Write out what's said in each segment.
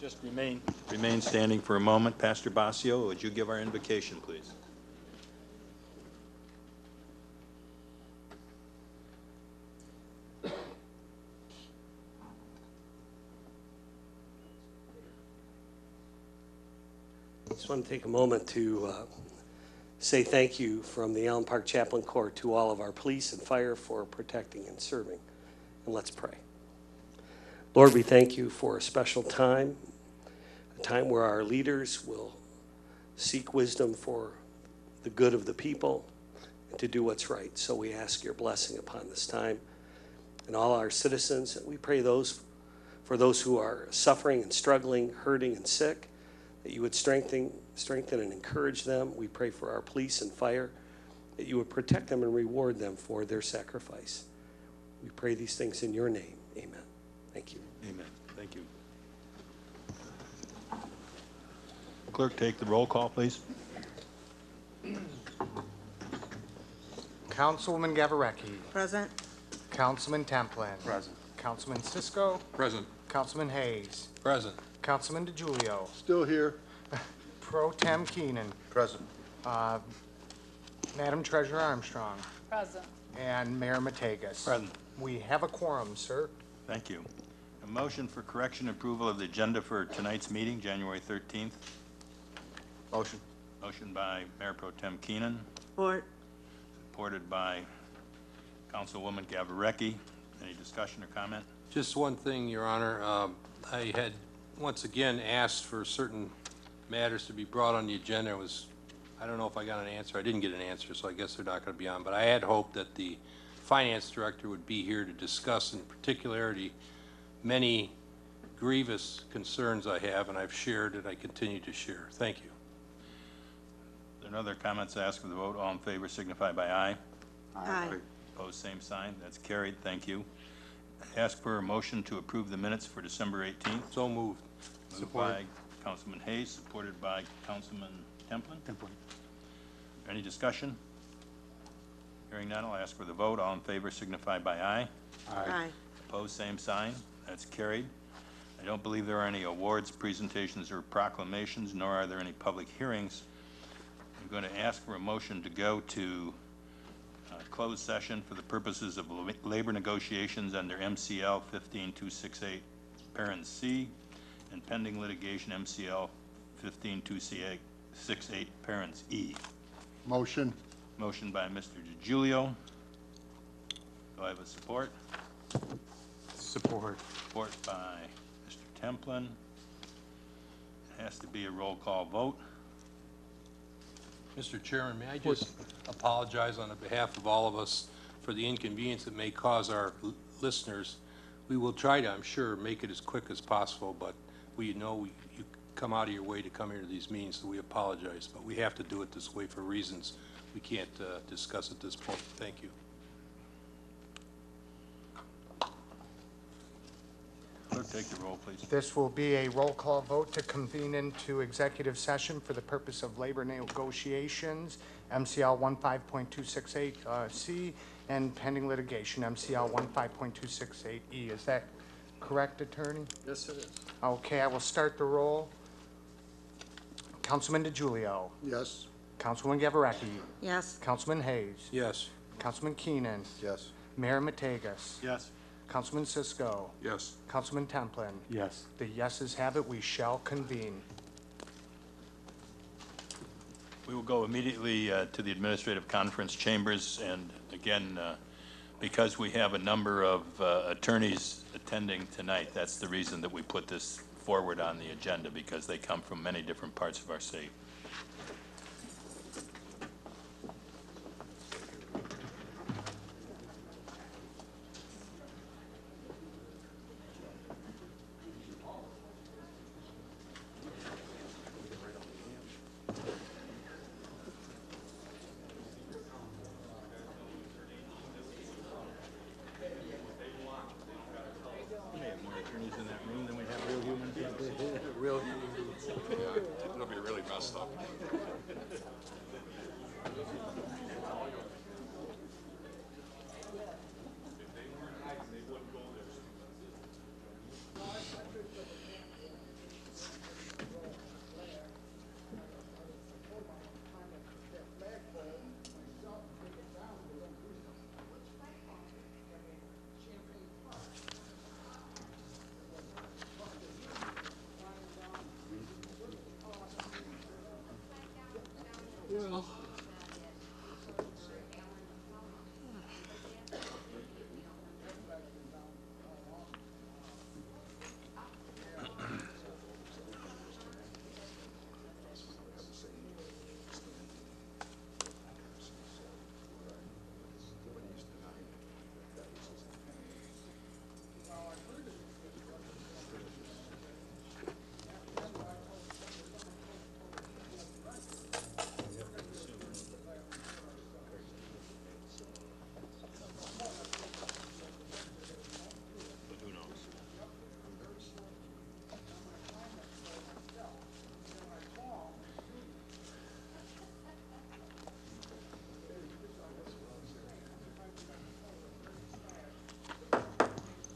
Just remain standing for a moment. Pastor Basio, would you give our invocation, please? I just want to take a moment to say thank you from the Allen Park Chaplain Corps to all of our police and fire for protecting and serving. And let's pray. Lord, we thank you for a special time, a time where our leaders will seek wisdom for the good of the people and to do what's right. So we ask your blessing upon this time and all our citizens. And we pray for those who are suffering and struggling, hurting and sick, that you would strengthen and encourage them. We pray for our police and fire, that you would protect them and reward them for their sacrifice. We pray these things in your name. Amen. Thank you. Amen. Thank you. Clerk, take the roll call, please. Councilwoman Gavarrecki. Present. Councilman Templin. Present. Councilman Cisco. Present. Councilman Hayes. Present. Councilman DeGiulio. Still here. Pro Tem Keenan. Present. Madam Treasurer Armstrong. Present. And Mayor Mategas. Present. We have a quorum, sir. Thank you. A motion for correction approval of the agenda for tonight's meeting, January 13th. Motion. Motion by Mayor Pro Tem Keenan, Support. supported by Councilwoman Gavarrecki. Any discussion or comment? Just one thing, Your Honor. I had once again asked for certain matters to be brought on the agenda. I don't know if I got an answer. I didn't get an answer, so I guess they're not going to be on. But I had hoped that the finance director would be here to discuss in particularity many grievous concerns I have, and I've shared and I continue to share. Thank you. Are there no other comments? Ask for the vote. All in favor signify by aye. Aye. Opposed, same sign. That's carried. Thank you. Ask for a motion to approve the minutes for December 18th. So moved. Moved by Councilman Hayes, supported by Councilman Templin. Any discussion? Hearing none, I'll ask for the vote. All in favor signify by aye. Aye. Opposed, same sign. That's carried. I don't believe there are any awards, presentations, or proclamations, nor are there any public hearings. I'm going to ask for a motion to go to closed session for the purposes of labor negotiations under MCL 15268 parent C and pending litigation MCL 15268 parents E. Motion. Motion by Mr. DeGiulio. Do I have a support? Support. Support by Mr. Templin. It has to be a roll call vote. Mr. Chairman, may I just apologize on behalf of all of us for the inconvenience it may cause our listeners. We will try to, I'm sure, make it as quick as possible, but we know you come out of your way to come here to these meetings, so we apologize. But we have to do it this way for reasons we can't discuss at this point. Thank you. Clerk, take the roll, please. This will be a roll call vote to convene into executive session for the purpose of labor negotiations, MCL 15.268C, and pending litigation, MCL 15.268E. Is that correct, Attorney? Yes, it is. Okay, I will start the roll. Councilman DeGiulio. Yes. Councilwoman Gavarrecki. Yes. Councilman Hayes. Yes. Councilman Keenan. Yes. Mayor Mategas. Yes. Councilman Cisco. Yes. Councilman Templin. Yes. The yeses have it. We shall convene. We will go immediately to the administrative conference chambers, and again, because we have a number of attorneys attending tonight, that's the reason that we put this forward on the agenda, because they come from many different parts of our state. It'll be really messed up.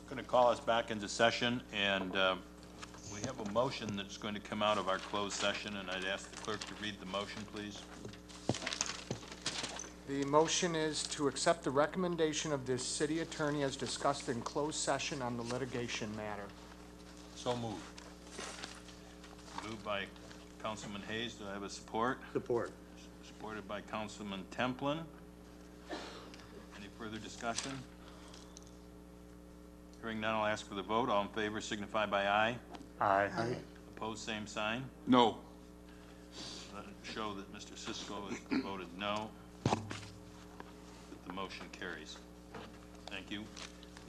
Going to call us back into session, and we have a motion that's going to come out of our closed session, and I'd ask the clerk to read the motion, please. The motion is to accept the recommendation of the city attorney as discussed in closed session on the litigation matter. So moved. Moved by Councilman Hayes. Do I have a support? Support. Supported by Councilman Templin. Any further discussion? Hearing none, I'll ask for the vote. All in favor signify by aye. Aye. Opposed, same sign. No. Let it show that Mr. Cisco has voted no. That the motion carries. Thank you.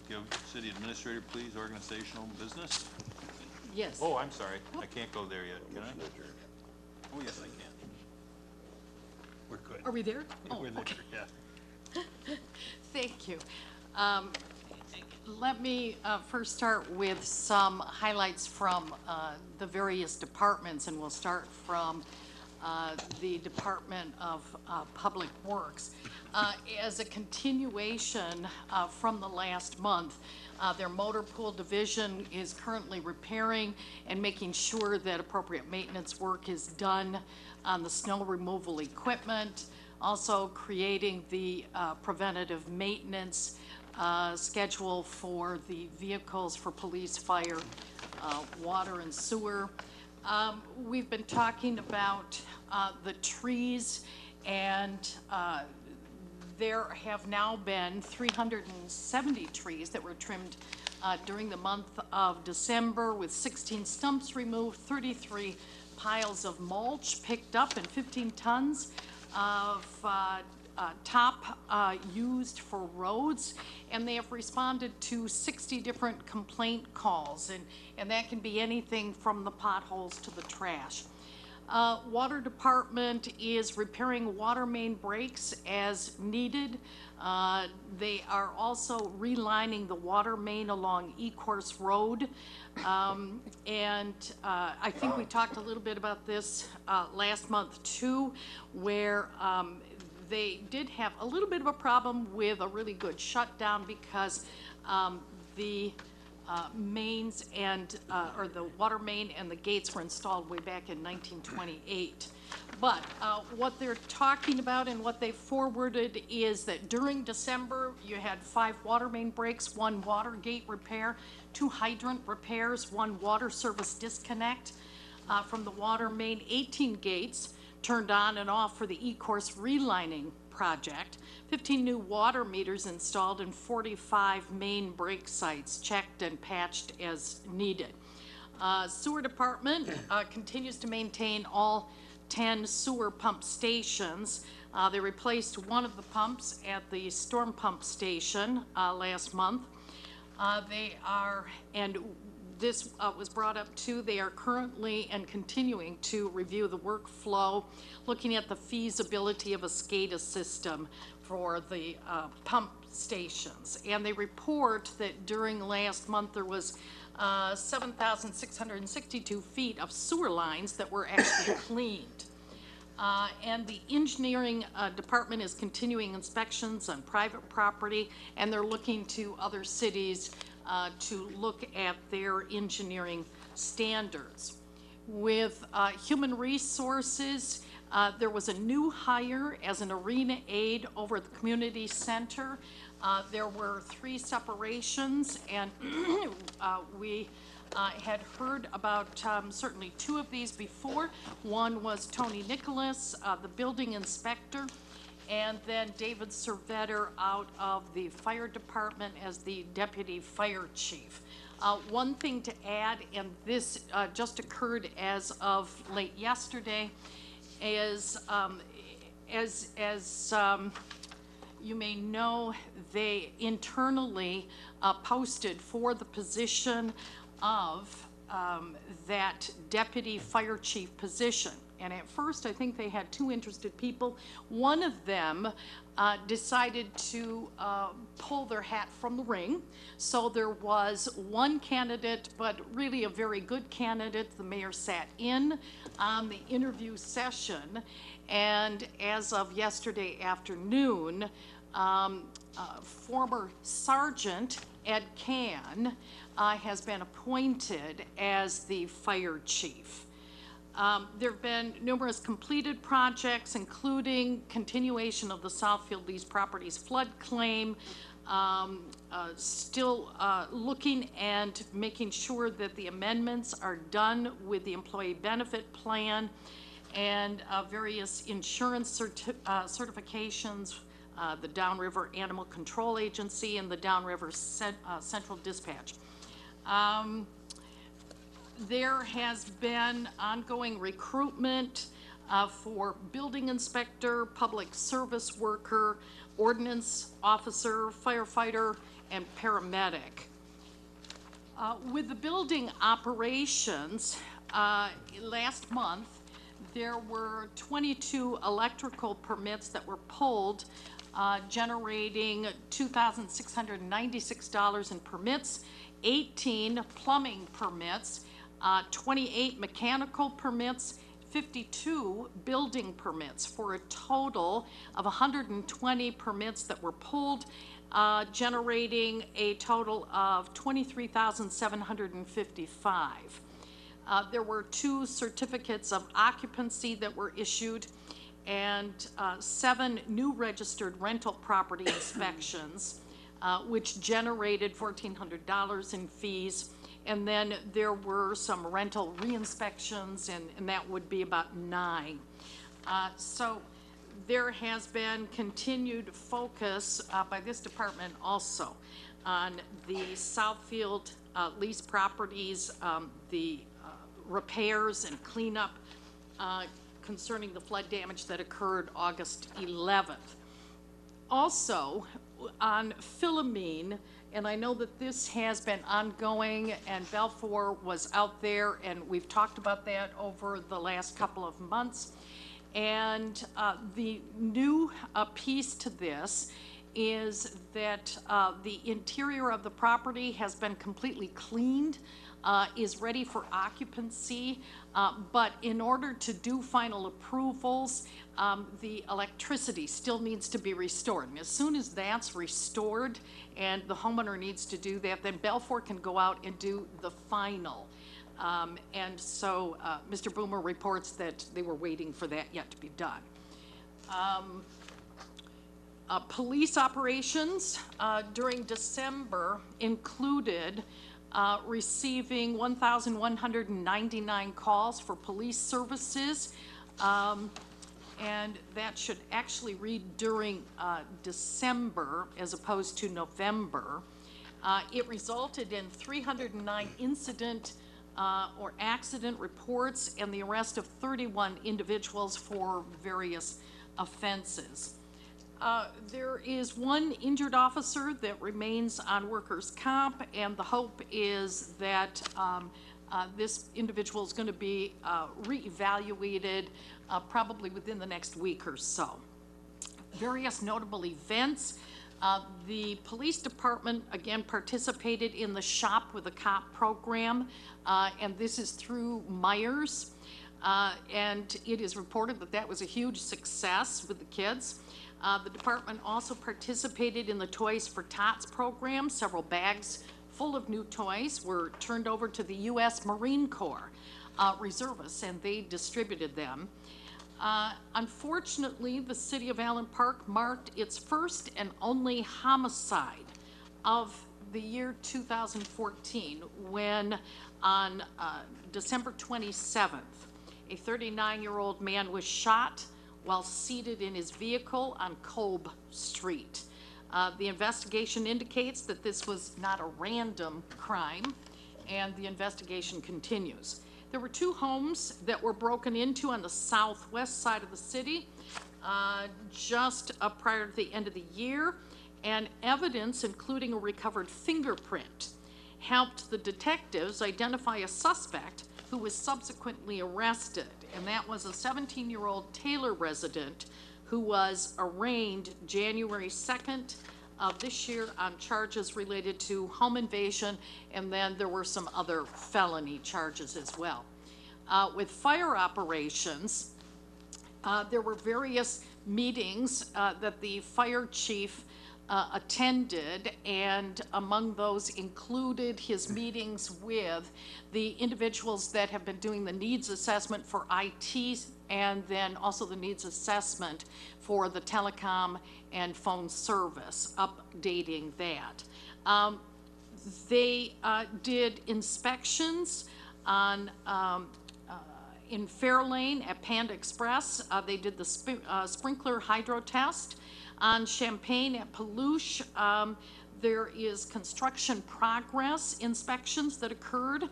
Give City Administrator, please, organizational business. Yes. Oh, I'm sorry. I can't go there yet. Can I? Oh, yes, I can. We're good. Are we there? Oh, We're there, okay. yeah. Thank you. Let me first start with some highlights from the various departments, and we'll start from the Department of Public Works. As a continuation from the last month, their motor pool division is currently repairing and making sure that appropriate maintenance work is done on the snow removal equipment, also creating the preventative maintenance schedule for the vehicles for police, fire, water, and sewer. We've been talking about the trees, and there have now been 370 trees that were trimmed during the month of December, with 16 stumps removed, 33 piles of mulch picked up, and 15 tons of top used for roads, and they have responded to 60 different complaint calls, and that can be anything from the potholes to the trash. Water Department is repairing water main breaks as needed. They are also relining the water main along Ecorse Road. And I think we talked a little bit about this last month too, where they did have a little bit of a problem with a really good shutdown because the mains and, or the water main and the gates were installed way back in 1928. But what they're talking about and what they forwarded is that during December, you had 5 water main breaks, 1 water gate repair, 2 hydrant repairs, 1 water service disconnect from the water main, 18 gates turned on and off for the Ecorse relining project, 15 new water meters installed, and 45 main break sites checked and patched as needed. Sewer Department continues to maintain all 10 sewer pump stations. They replaced one of the pumps at the storm pump station last month. They are, and this was brought up too, they are currently and continuing to review the workflow, looking at the feasibility of a SCADA system for the pump stations. And they report that during last month there was 7,662 feet of sewer lines that were actually cleaned. And the engineering department is continuing inspections on private property, and they're looking to other cities to look at their engineering standards. With human resources, there was a new hire as an arena aide over at the community center. There were 3 separations, and we had heard about certainly two of these before. One was Tony Nicholas, the building inspector, and then David Servetter out of the fire department as the deputy fire chief. One thing to add, and this just occurred as of late yesterday, is you may know, they internally posted for the position of that deputy fire chief position. And at first, I think they had two interested people. One of them decided to pull their hat from the ring. So there was one candidate, but really a very good candidate. The mayor sat in on the interview session. And as of yesterday afternoon, former Sergeant Ed Can has been appointed as the fire chief. There have been numerous completed projects, including continuation of the Southfield Lease Properties flood claim, still looking and making sure that the amendments are done with the employee benefit plan, and various insurance certifications, the Downriver Animal Control Agency and the Downriver Central Dispatch. There has been ongoing recruitment for building inspector, public service worker, ordinance officer, firefighter, and paramedic. With the building operations, last month, there were 22 electrical permits that were pulled, generating $2,696 in permits, 18 plumbing permits, 28 mechanical permits, 52 building permits, for a total of 120 permits that were pulled, generating a total of $23,755. There were 2 certificates of occupancy that were issued, and 7 new registered rental property inspections, which generated $1,400 in fees. And then there were some rental re-inspections, and that would be about 9. So there has been continued focus by this department also on the Southfield lease properties, the repairs and cleanup concerning the flood damage that occurred August 11th. Also, on Philomene, and I know that this has been ongoing, and Balfour was out there, and we've talked about that over the last couple of months. And the new piece to this is that the interior of the property has been completely cleaned, is ready for occupancy, but in order to do final approvals, the electricity still needs to be restored. And as soon as that's restored and the homeowner needs to do that, then Balfour can go out and do the final. And so Mr. Boomer reports that they were waiting for that yet to be done. Police operations during December included receiving 1,199 calls for police services, and that should actually read during December as opposed to November. It resulted in 309 incident or accident reports and the arrest of 31 individuals for various offenses. There is one injured officer that remains on workers' comp, and the hope is that this individual is going to be reevaluated probably within the next week or so. Various notable events. The police department, again, participated in the Shop with a Cop program, and this is through Myers, and it is reported that that was a huge success with the kids. The department also participated in the Toys for Tots program. Several bags full of new toys were turned over to the U.S. Marine Corps reservists, and they distributed them. Unfortunately, the city of Allen Park marked its first and only homicide of the year 2014, when on December 27th, a 39-year-old man was shot while seated in his vehicle on Kolb Street. The investigation indicates that this was not a random crime, and the investigation continues. There were 2 homes that were broken into on the southwest side of the city just prior to the end of the year, and evidence, including a recovered fingerprint, helped the detectives identify a suspect who was subsequently arrested, and that was a 17-year-old Taylor resident who was arraigned January 2nd of this year on charges related to home invasion, and then there were some other felony charges as well. With fire operations, there were various meetings that the fire chief attended, and among those included his meetings with the individuals that have been doing the needs assessment for IT, and then also the needs assessment for the telecom and phone service, updating that. They did inspections on in Fairlane at Panda Express. They did the sprinkler hydro test. On Champaign at Peluche, there is construction progress inspections that occurred.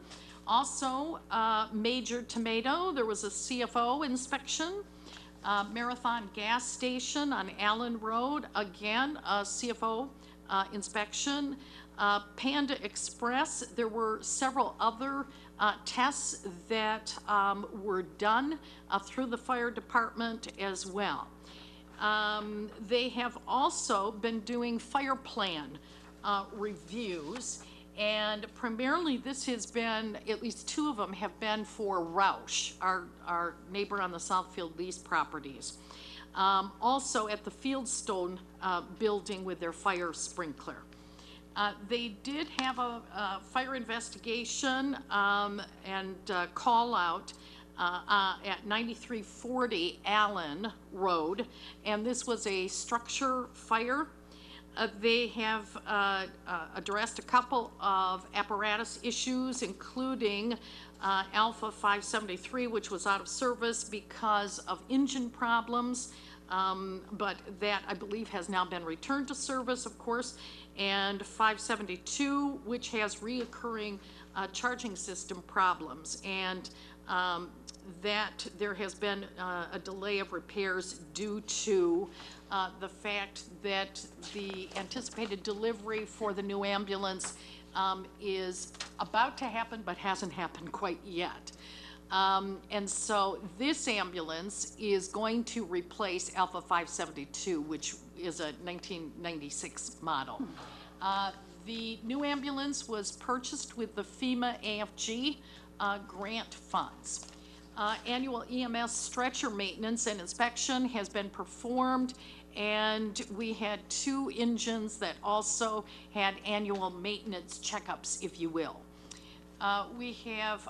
Also, Major Tomato, there was a CFO inspection. Marathon Gas Station on Allen Road, again, a CFO inspection. Panda Express, there were several other tests that were done through the fire department as well. They have also been doing fire plan reviews, and primarily this has been, at least 2 of them have been for Roush, our neighbor on the Southfield lease properties. Also at the Fieldstone building with their fire sprinkler. They did have a fire investigation and call out at 9340 Allen Road, and this was a structure fire. They have addressed a couple of apparatus issues, including Alpha 573, which was out of service because of engine problems, but that I believe has now been returned to service, of course, and 572, which has reoccurring charging system problems, and that there has been a delay of repairs due to the fact that the anticipated delivery for the new ambulance is about to happen but hasn't happened quite yet. And so this ambulance is going to replace Alpha 572, which is a 1996 model. The new ambulance was purchased with the FEMA AFG grant funds. Annual EMS stretcher maintenance and inspection has been performed, and we had 2 engines that also had annual maintenance checkups, if you will. We have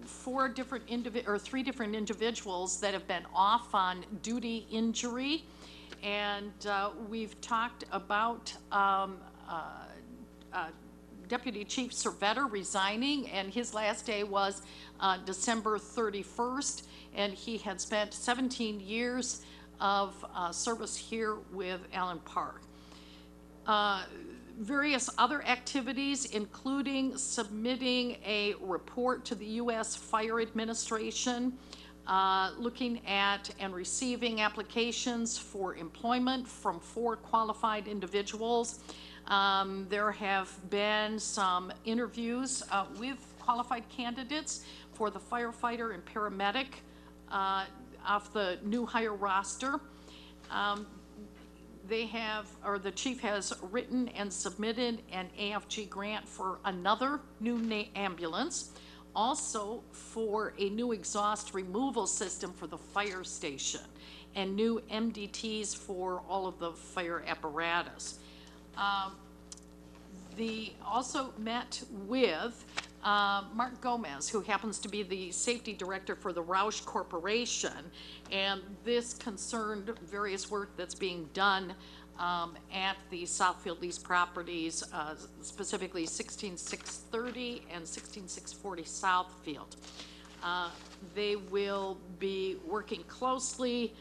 3 different individuals that have been off on duty injury, and we've talked about Deputy Chief Cervetta resigning, and his last day was December 31st, and he had spent 17 years of service here with Allen Park. Various other activities, including submitting a report to the U.S. Fire Administration, looking at and receiving applications for employment from 4 qualified individuals. There have been some interviews with qualified candidates for the firefighter and paramedic off the new hire roster. The chief has written and submitted an AFG grant for another new ambulance, also for a new exhaust removal system for the fire station, and new MDTs for all of the fire apparatus. They also met with Mark Gomez, who happens to be the safety director for the Roush Corporation, and this concerned various work that's being done at the Southfield East properties, specifically 16630 and 16640 Southfield. They will be working closely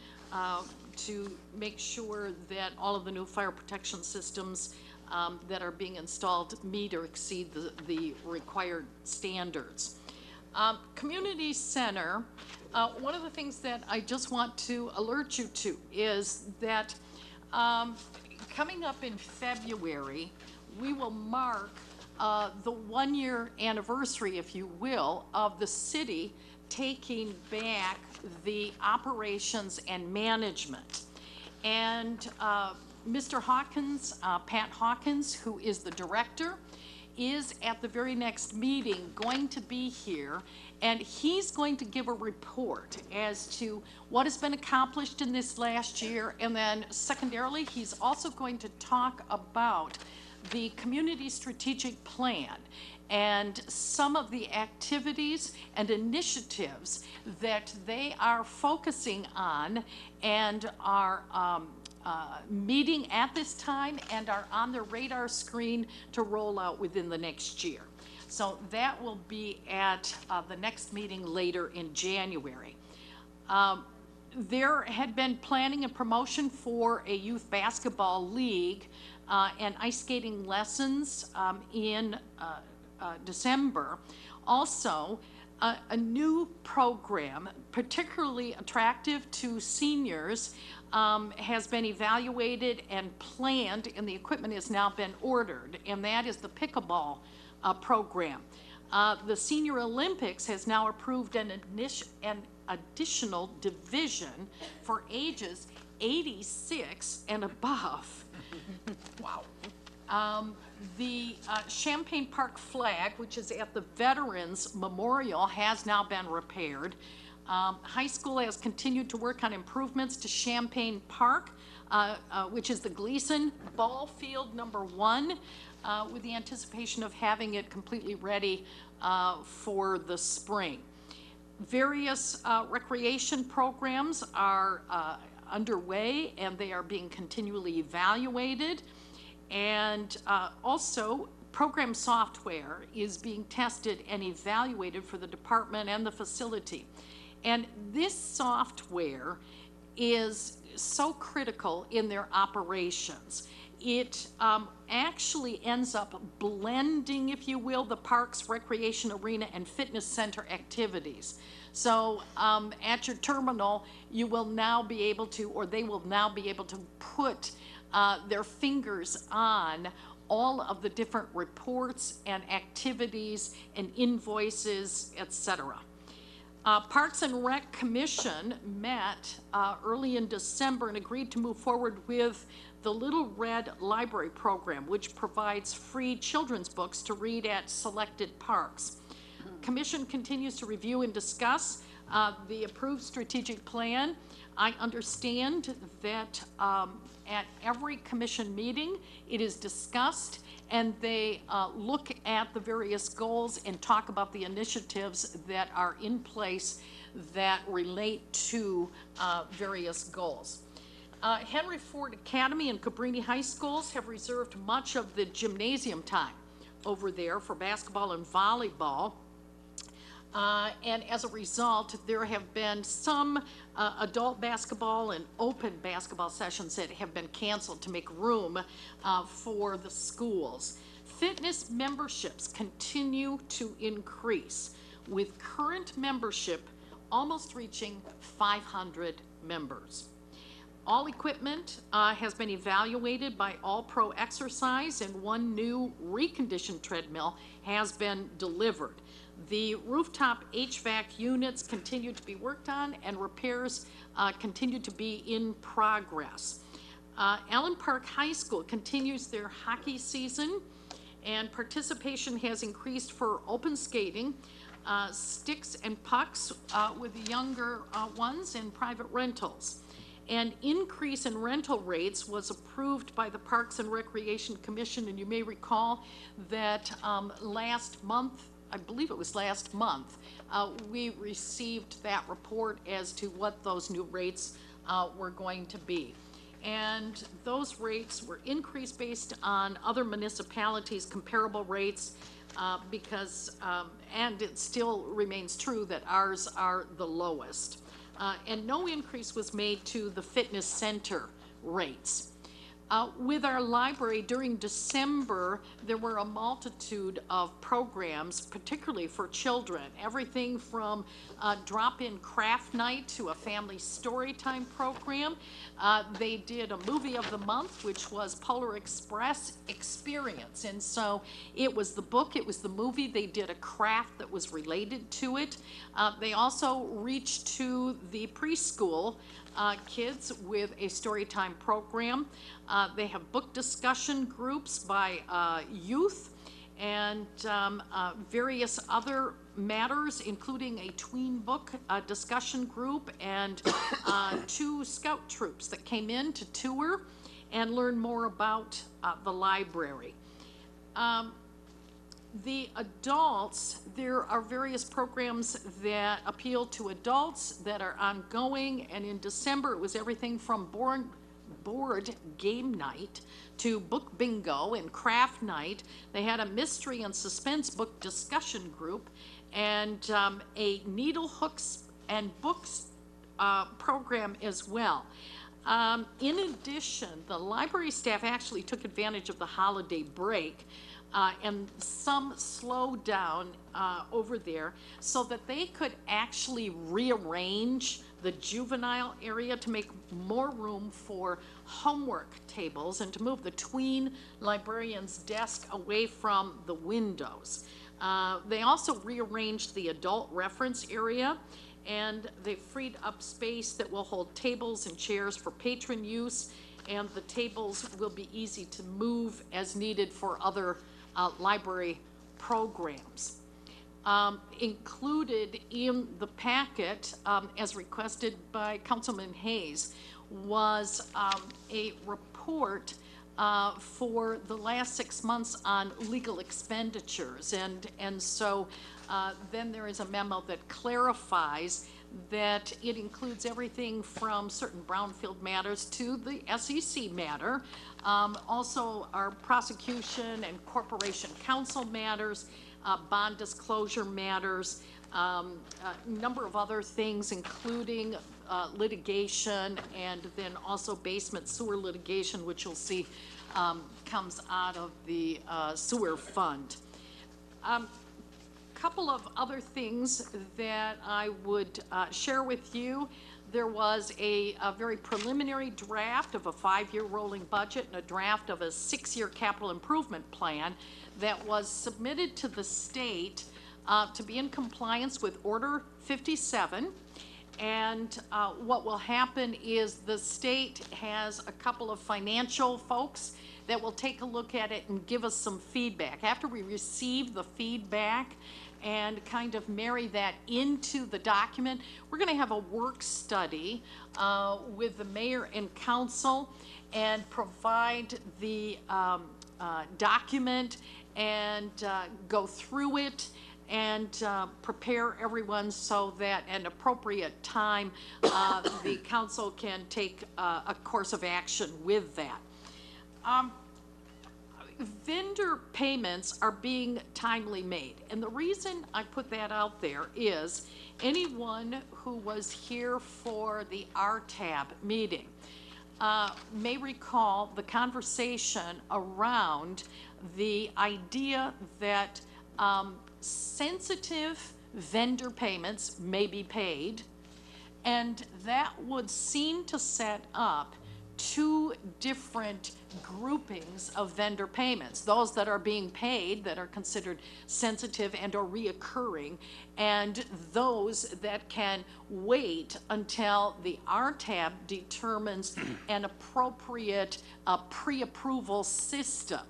to make sure that all of the new fire protection systems that are being installed meet or exceed the required standards. Community center, one of the things that I just want to alert you to is that coming up in February, we will mark the 1-year anniversary, if you will, of the city taking back the operations and management. And Mr. Hawkins, Pat Hawkins, who is the director, is at the very next meeting going to be here, and he's going to give a report as to what has been accomplished in this last year, and then secondarily, he's also going to talk about the community strategic plan and some of the activities and initiatives that they are focusing on and are meeting at this time and are on their radar screen to roll out within the next year. So that will be at the next meeting later in January. There had been planning and promotion for a youth basketball league and ice skating lessons in December. Also, a new program, particularly attractive to seniors, has been evaluated and planned, and the equipment has now been ordered, and that is the pickleball program. The Senior Olympics has now approved an additional division for ages 86 and above. Wow. The Champaign Park flag, which is at the Veterans Memorial, has now been repaired. High school has continued to work on improvements to Champaign Park, which is the Gleason Ball Field #1, with the anticipation of having it completely ready for the spring. Various recreation programs are underway, and they are being continually evaluated. And also, program software is being tested and evaluated for the department and the facility. And this software is so critical in their operations. It actually ends up blending, if you will, the park's recreation arena and fitness center activities. So at your terminal, you will now be able to, or they will now be able to put their fingers on all of the different reports and activities and invoices, etc. Parks and Rec Commission met early in December and agreed to move forward with the Little Red Library Program, which provides free children's books to read at selected parks. Commission continues to review and discuss the approved strategic plan. I understand that at every commission meeting, it is discussed, and they look at the various goals and talk about the initiatives that are in place that relate to various goals. Henry Ford Academy and Cabrini High Schools have reserved much of the gymnasium time over there for basketball and volleyball. And as a result, there have been some adult basketball and open basketball sessions that have been canceled to make room for the schools. Fitness memberships continue to increase, with current membership almost reaching 500 members. All equipment has been evaluated by All Pro Exercise, and one new reconditioned treadmill has been delivered. The rooftop HVAC units continue to be worked on, and repairs continue to be in progress. Allen Park High School continues their hockey season, and participation has increased for open skating, sticks and pucks with the younger ones, and private rentals. An increase in rental rates was approved by the Parks and Recreation Commission, and you may recall that last month, I believe it was last month, we received that report as to what those new rates were going to be. and those rates were increased based on other municipalities' comparable rates, because, and it still remains true that ours are the lowest. And no increase was made to the fitness center rates. With our library during December, there were a multitude of programs, particularly for children. Everything from drop-in craft night to a family story time program. They did a movie of the month, which was Polar Express Experience. And so it was the book, it was the movie. They did a craft that was related to it. They also reached to the preschool kids with a story time program. They have book discussion groups by youth and various other matters, including a tween book discussion group and 2 scout troops that came in to tour and learn more about the library. The adults, there are various programs that appeal to adults that are ongoing, and in December, it was everything from board game night to book bingo and craft night. They had a mystery and suspense book discussion group and a needle hooks and books program as well. In addition, the library staff actually took advantage of the holiday break and some slowed down over there so that they could actually rearrange the juvenile area to make more room for homework tables and to move the tween librarian's desk away from the windows. They also rearranged the adult reference area, and they freed up space that will hold tables and chairs for patron use, and the tables will be easy to move as needed for other library programs. Included in the packet, as requested by Councilman Hayes, was a report for the last 6 months on legal expenditures. And so then there is a memo that clarifies that it includes everything from certain brownfield matters to the SEC matter, also our prosecution and corporation counsel matters, bond disclosure matters, a number of other things, including litigation, and then also basement sewer litigation, which you'll see comes out of the sewer fund. Couple of other things that I would share with you. There was a very preliminary draft of a 5-year rolling budget and a draft of a 6-year capital improvement plan that was submitted to the state to be in compliance with Order 57. And what will happen is the state has a couple of financial folks that will take a look at it and give us some feedback. After we receive the feedback and kind of marry that into the document, we're going to have a work study with the mayor and council and provide the document and go through it and prepare everyone so that at an appropriate time the council can take a course of action with that. Vendor payments are being timely made, and the reason I put that out there is anyone who was here for the RTAB meeting may recall the conversation around the idea that sensitive vendor payments may be paid, and that would seem to set up 2 different groupings of vendor payments, those that are being paid that are considered sensitive and or reoccurring, and those that can wait until the RTAB determines an appropriate pre-approval system.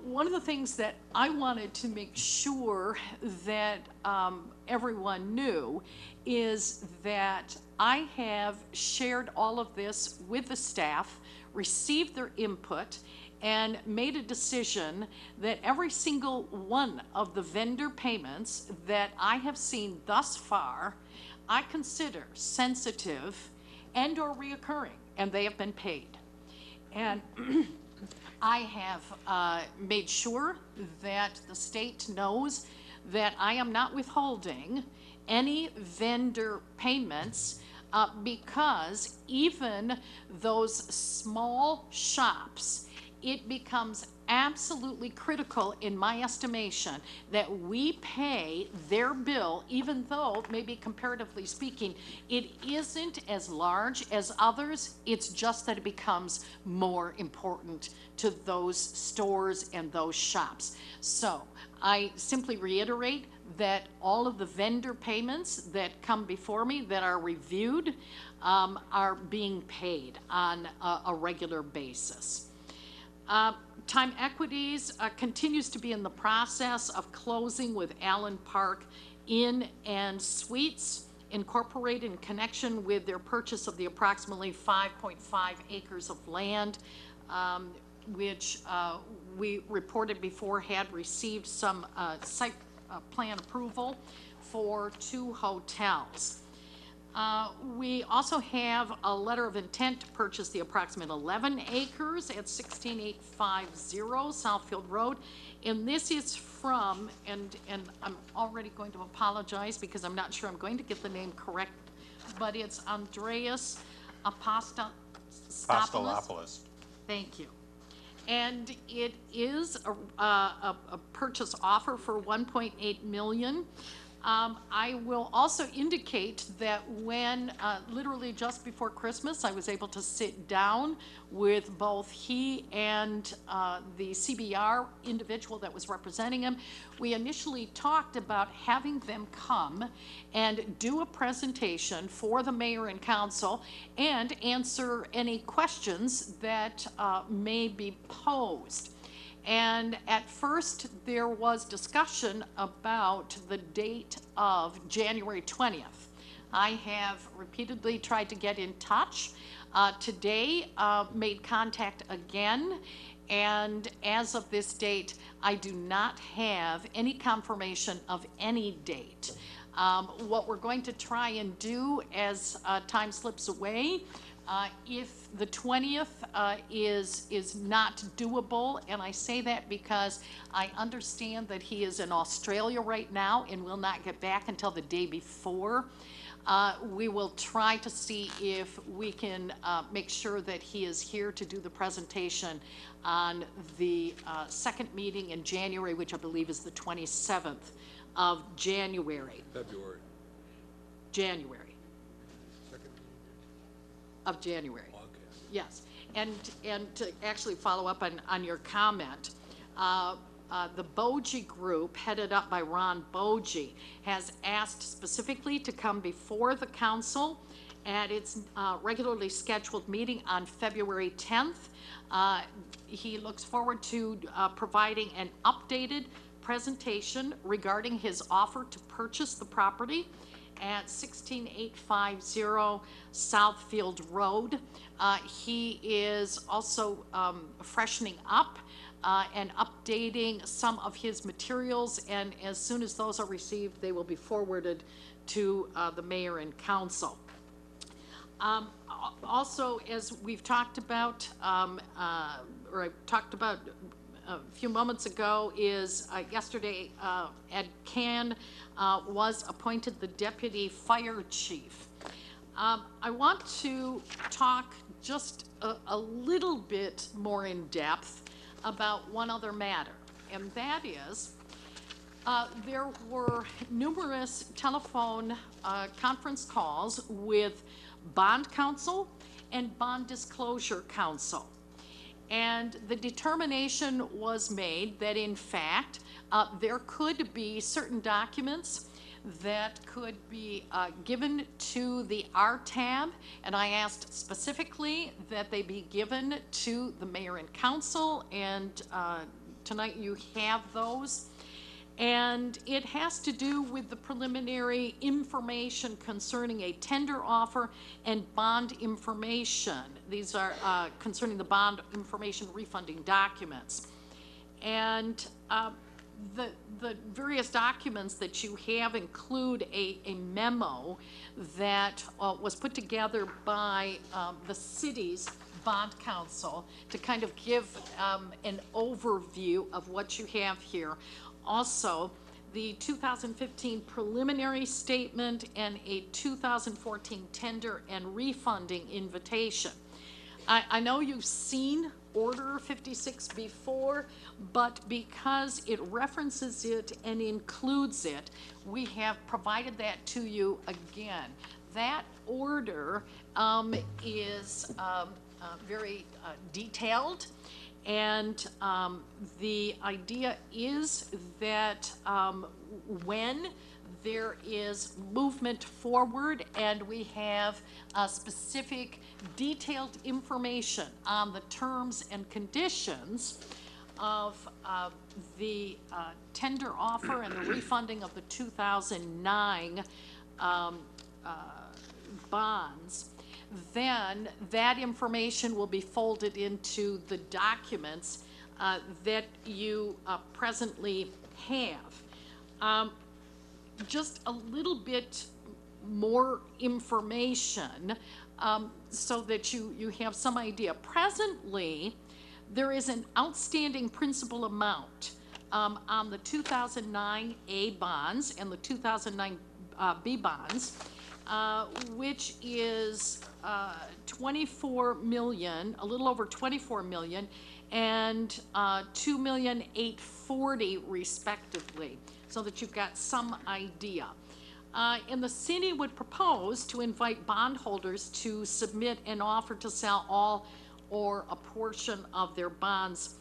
One of the things that I wanted to make sure that everyone knew is that I have shared all of this with the staff, received their input, and made a decision that every single one of the vendor payments that I have seen thus far, I consider sensitive and or reoccurring, and they have been paid. And I have made sure that the state knows that I am not withholding any vendor payments because even those small shops, it becomes absolutely critical, in my estimation, that we pay their bill, even though, maybe comparatively speaking, it isn't as large as others. It's just that it becomes more important to those stores and those shops. So I simply reiterate that all of the vendor payments that come before me that are reviewed are being paid on a regular basis. Time Equities continues to be in the process of closing with Allen Park Inn and Suites Incorporated in connection with their purchase of the approximately 5.5 acres of land, which we reported before had received some site plan approval for 2 hotels. We also have a letter of intent to purchase the approximate 11 acres at 16850 Southfield Road. And this is from, and I'm already going to apologize because I'm not sure I'm going to get the name correct, but it's Andreas Apostolopoulos. Thank you. And it is a purchase offer for $1.8 million. I will also indicate that when, literally just before Christmas, I was able to sit down with both he and the CBR individual that was representing him. We initially talked about having them come and do a presentation for the mayor and council and answer any questions that may be posed. And at first, there was discussion about the date of January 20th. I have repeatedly tried to get in touch. Today, made contact again, and as of this date, I do not have any confirmation of any date. What we're going to try and do as time slips away, if the 20th is not doable, and I say that because I understand that he is in Australia right now and will not get back until the day before, we will try to see if we can make sure that he is here to do the presentation on the second meeting in January, which I believe is the 27th of January. January. Of January. Okay. Yes, and to actually follow up on your comment, the Bogie Group, headed up by Ron Bogie, has asked specifically to come before the council at its regularly scheduled meeting on February 10th. He looks forward to providing an updated presentation regarding his offer to purchase the property at 16850 Southfield Road. He is also freshening up and updating some of his materials, and as soon as those are received, they will be forwarded to the mayor and council. Also, as we've talked about, or I talked about a few moments ago, is yesterday Ed Can was appointed the deputy fire chief. I want to talk just a little bit more in depth about one other matter, and that is there were numerous telephone conference calls with bond counsel and bond disclosure counsel. And the determination was made that, in fact, there could be certain documents that could be given to the RTAB, and I asked specifically that they be given to the mayor and council, and tonight you have those. And it has to do with the preliminary information concerning a tender offer and bond information. These are concerning the bond information refunding documents. And The various documents that you have include a memo that was put together by the city's bond council to kind of give an overview of what you have here. Also, the 2015 preliminary statement and a 2014 tender and refunding invitation. I know you've seen Order 56 before, but because it references it and includes it, we have provided that to you again. That order is very detailed, and the idea is that when there is movement forward and we have specific detailed information on the terms and conditions of the tender offer and the refunding of the 2009 bonds, then that information will be folded into the documents that you presently have. Just a little bit more information so that you have some idea. Presently, there is an outstanding principal amount on the 2009 A bonds and the 2009 B bonds, which is 24 million, a little over 24 million, and 2,840,000 respectively, so that you've got some idea. And the city would propose to invite bondholders to submit an offer to sell all or a portion of their bonds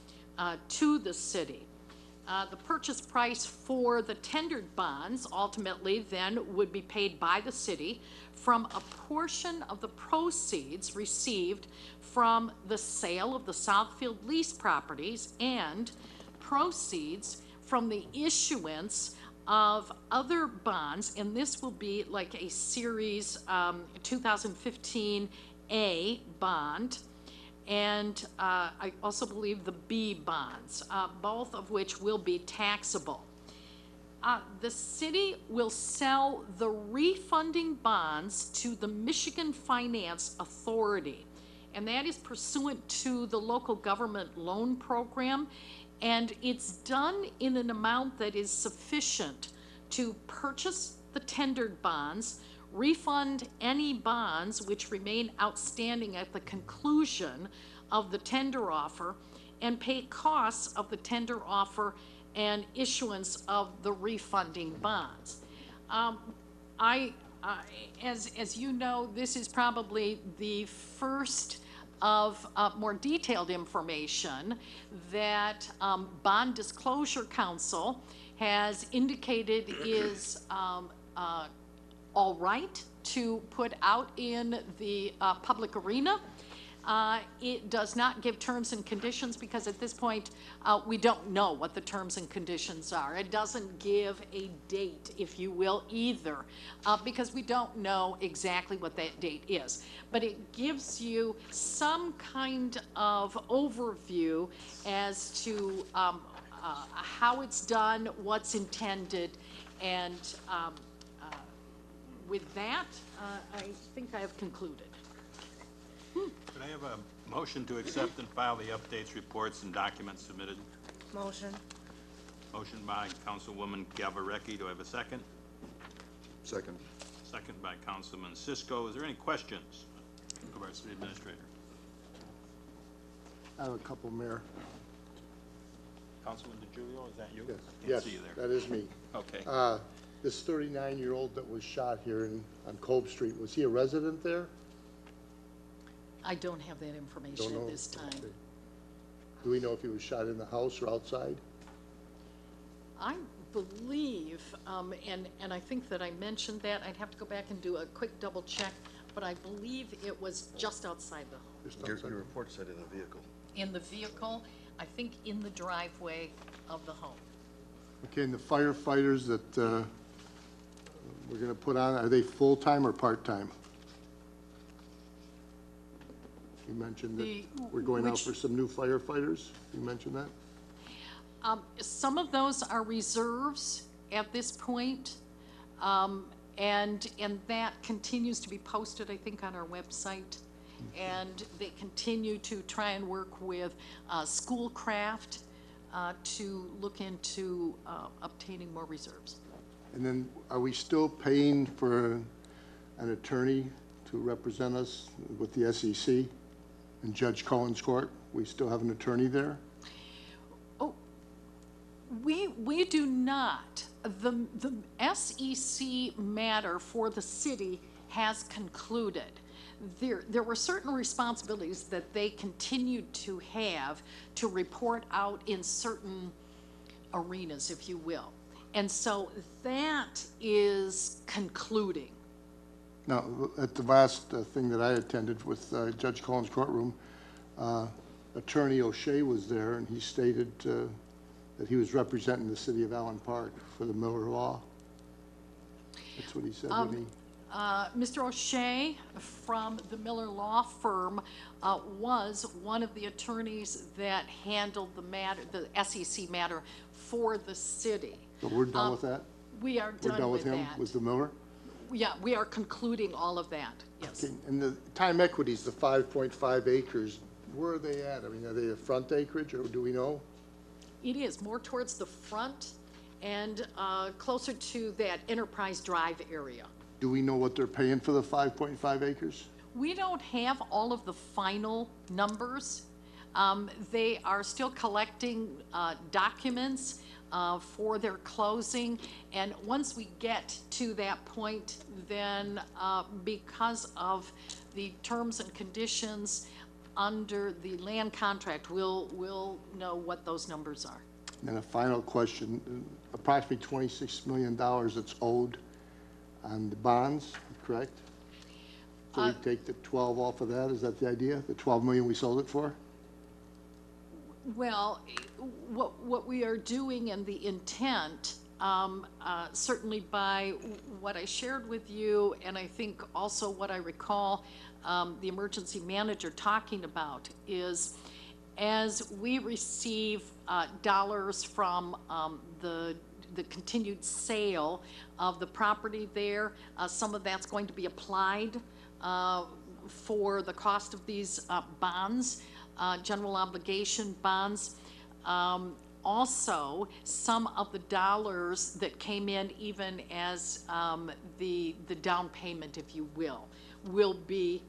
to the city. The purchase price for the tendered bonds ultimately then would be paid by the city from a portion of the proceeds received from the sale of the Southfield lease properties and proceeds from the issuance of other bonds, and this will be like a series 2015 A bond, and I also believe the B bonds, both of which will be taxable. The city will sell the refunding bonds to the Michigan Finance Authority, and that is pursuant to the local government loan program, and it's done in an amount that is sufficient to purchase the tendered bonds, refund any bonds which remain outstanding at the conclusion of the tender offer, and pay costs of the tender offer and issuance of the refunding bonds. As you know, this is probably the first of more detailed information that Bond Disclosure Council has indicated is all right to put out in the public arena. It does not give terms and conditions because at this point we don't know what the terms and conditions are. It doesn't give a date, if you will, either, because we don't know exactly what that date is. But it gives you some kind of overview as to how it's done, what's intended, and with that, I think I have concluded. Could I have a motion to accept and file the updates, reports, and documents submitted? Motion. Motion by Councilwoman Galvarecki. Do I have a second? Second. Second by Councilman Cisco. Is there any questions of our city administrator? I have a couple, Mayor. Councilman DeGiulio, is that you? Yes, Can't yes, see you there. that is me. Okay. This 39-year-old that was shot here on Cove Street, was he a resident there? I don't have that information Don't know. at this time. Okay. Do we know if he was shot in the house or outside? I believe, and I think that I mentioned that, I'd have to go back and do a quick double check, but I believe it was just outside the home. Just Your outside? report said in the vehicle. In the vehicle, I think in the driveway of the home. Okay, and the firefighters that we're going to put on, are they full-time or part-time? You mentioned that we're going out which- for some new firefighters. You mentioned that? Some of those are reserves at this point, and that continues to be posted, I think, on our website. And they continue to try and work with Schoolcraft to look into obtaining more reserves. And then, are we still paying for an attorney to represent us with the SEC in Judge Cohen's court? We still have an attorney there? Oh, we do not. The SEC matter for the city has concluded. There were certain responsibilities that they continued to have to report out in certain arenas, if you will. And so that is concluding. Now, at the last thing that I attended with Judge Cohen's courtroom, Attorney O'Shea was there, and he stated that he was representing the city of Allen Park for the Miller Law. That's what he said when he... Mr. O'Shea from the Miller Law Firm was one of the attorneys that handled the matter, the SEC matter for the city. So we're done with that? We are We're done with him, that. with the Miller? Yeah, we are concluding all of that, yes. Okay, and the time equities, the 5.5 acres, where are they at? I mean, are they a front acreage, or do we know? It is more towards the front and closer to that Enterprise Drive area. Do we know what they're paying for the 5.5 acres? We don't have all of the final numbers. They are still collecting documents for their closing, and once we get to that point, then because of the terms and conditions under the land contract, we'll know what those numbers are. And a final question, approximately $26 million that's owed on the bonds, correct? So we take the 12 off of that, is that the idea? The 12 million we sold it for? Well, what we are doing and the intent, certainly by what I shared with you, and I think also what I recall the emergency manager talking about, is as we receive dollars from the continued sale of the property there, some of that's going to be applied for the cost of these bonds, general obligation bonds. Also, some of the dollars that came in even as the down payment, if you will be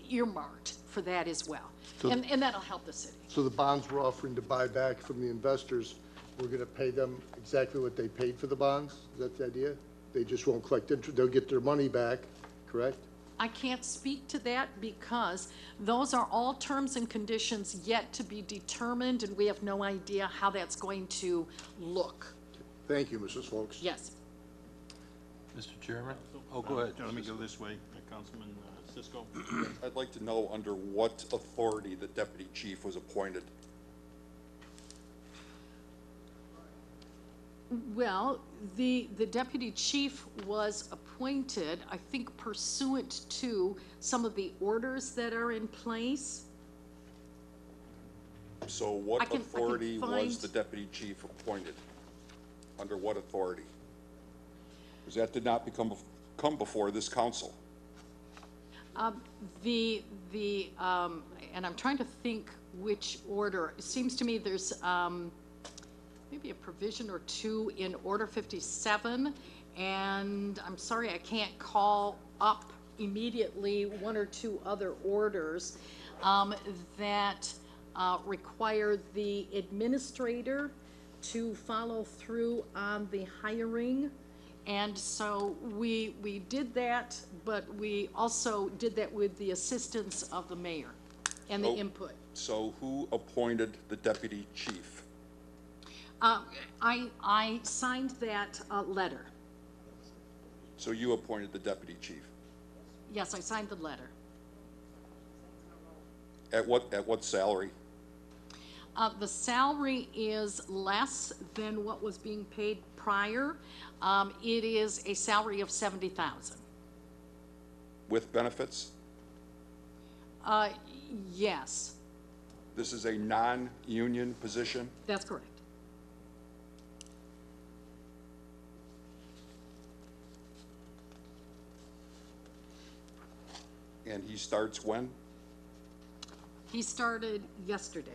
earmarked for that as well. So- And that'll help the city. So the bonds we're offering to buy back from the investors, we're gonna pay them exactly what they paid for the bonds? Is that the idea? They just won't collect interest, they'll get their money back, correct? I can't speak to that because those are all terms and conditions yet to be determined, and we have no idea how that's going to look. Thank you, Mrs. Folks. Yes. Mr. Chairman? Oh, go ahead. Let me go this way, Councilman Cisco. I'd like to know under what authority the deputy chief was appointed. Well, the deputy chief was appointed, I think pursuant to some of the orders that are in place. So what I can authority find- was the deputy chief appointed? Under what authority? Because that did not come before this council. And I'm trying to think which order. It seems to me there's, maybe a provision or two in Order 57, and I'm sorry I can't call up immediately one or two other orders that require the administrator to follow through on the hiring. And so we did that, but we also did that with the assistance of the mayor and the So- input. So who appointed the deputy chief? I signed that letter. So you appointed the deputy chief. Yes, I signed the letter. At what salary? The salary is less than what was being paid prior. It is a salary of $70,000. With benefits? Yes. This is a non-union position? That's correct. And he starts when? He started yesterday.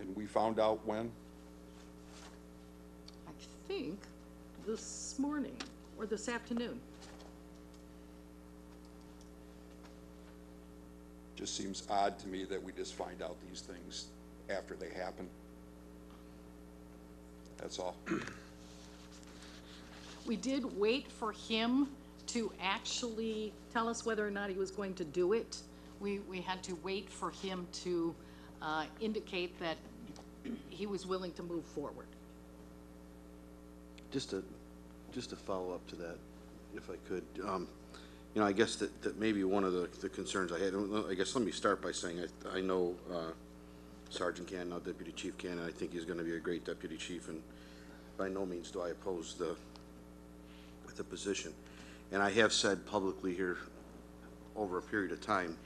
And we found out when? I think this morning or this afternoon. Just seems odd to me that we just find out these things after they happen. That's all. We did wait for him to actually tell us whether or not he was going to do it. We had to wait for him to indicate that he was willing to move forward. Just to follow up to that, if I could, you know, I guess that maybe one of the concerns I had, I guess let me start by saying I know Sergeant Cannon, now Deputy Chief Cannon. I think he's going to be a great deputy chief, and by no means do I oppose the position. And I have said publicly here over a period of time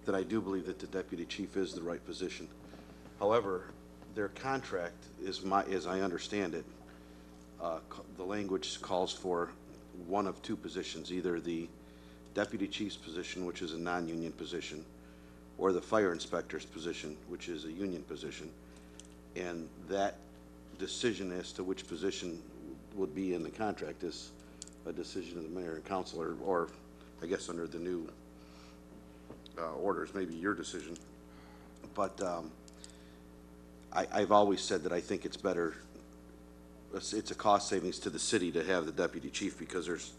that I do believe that the deputy chief is the right position. However, their contract is, as I understand it, the language calls for one of two positions, either the deputy chief's position, which is a non-union position, or the fire inspector's position, which is a union position. And that decision as to which position would be in the contract is a decision of the mayor and council, or I guess under the new orders, maybe your decision. But I've always said that I think it's better, it's a cost savings to the city to have the deputy chief, because there's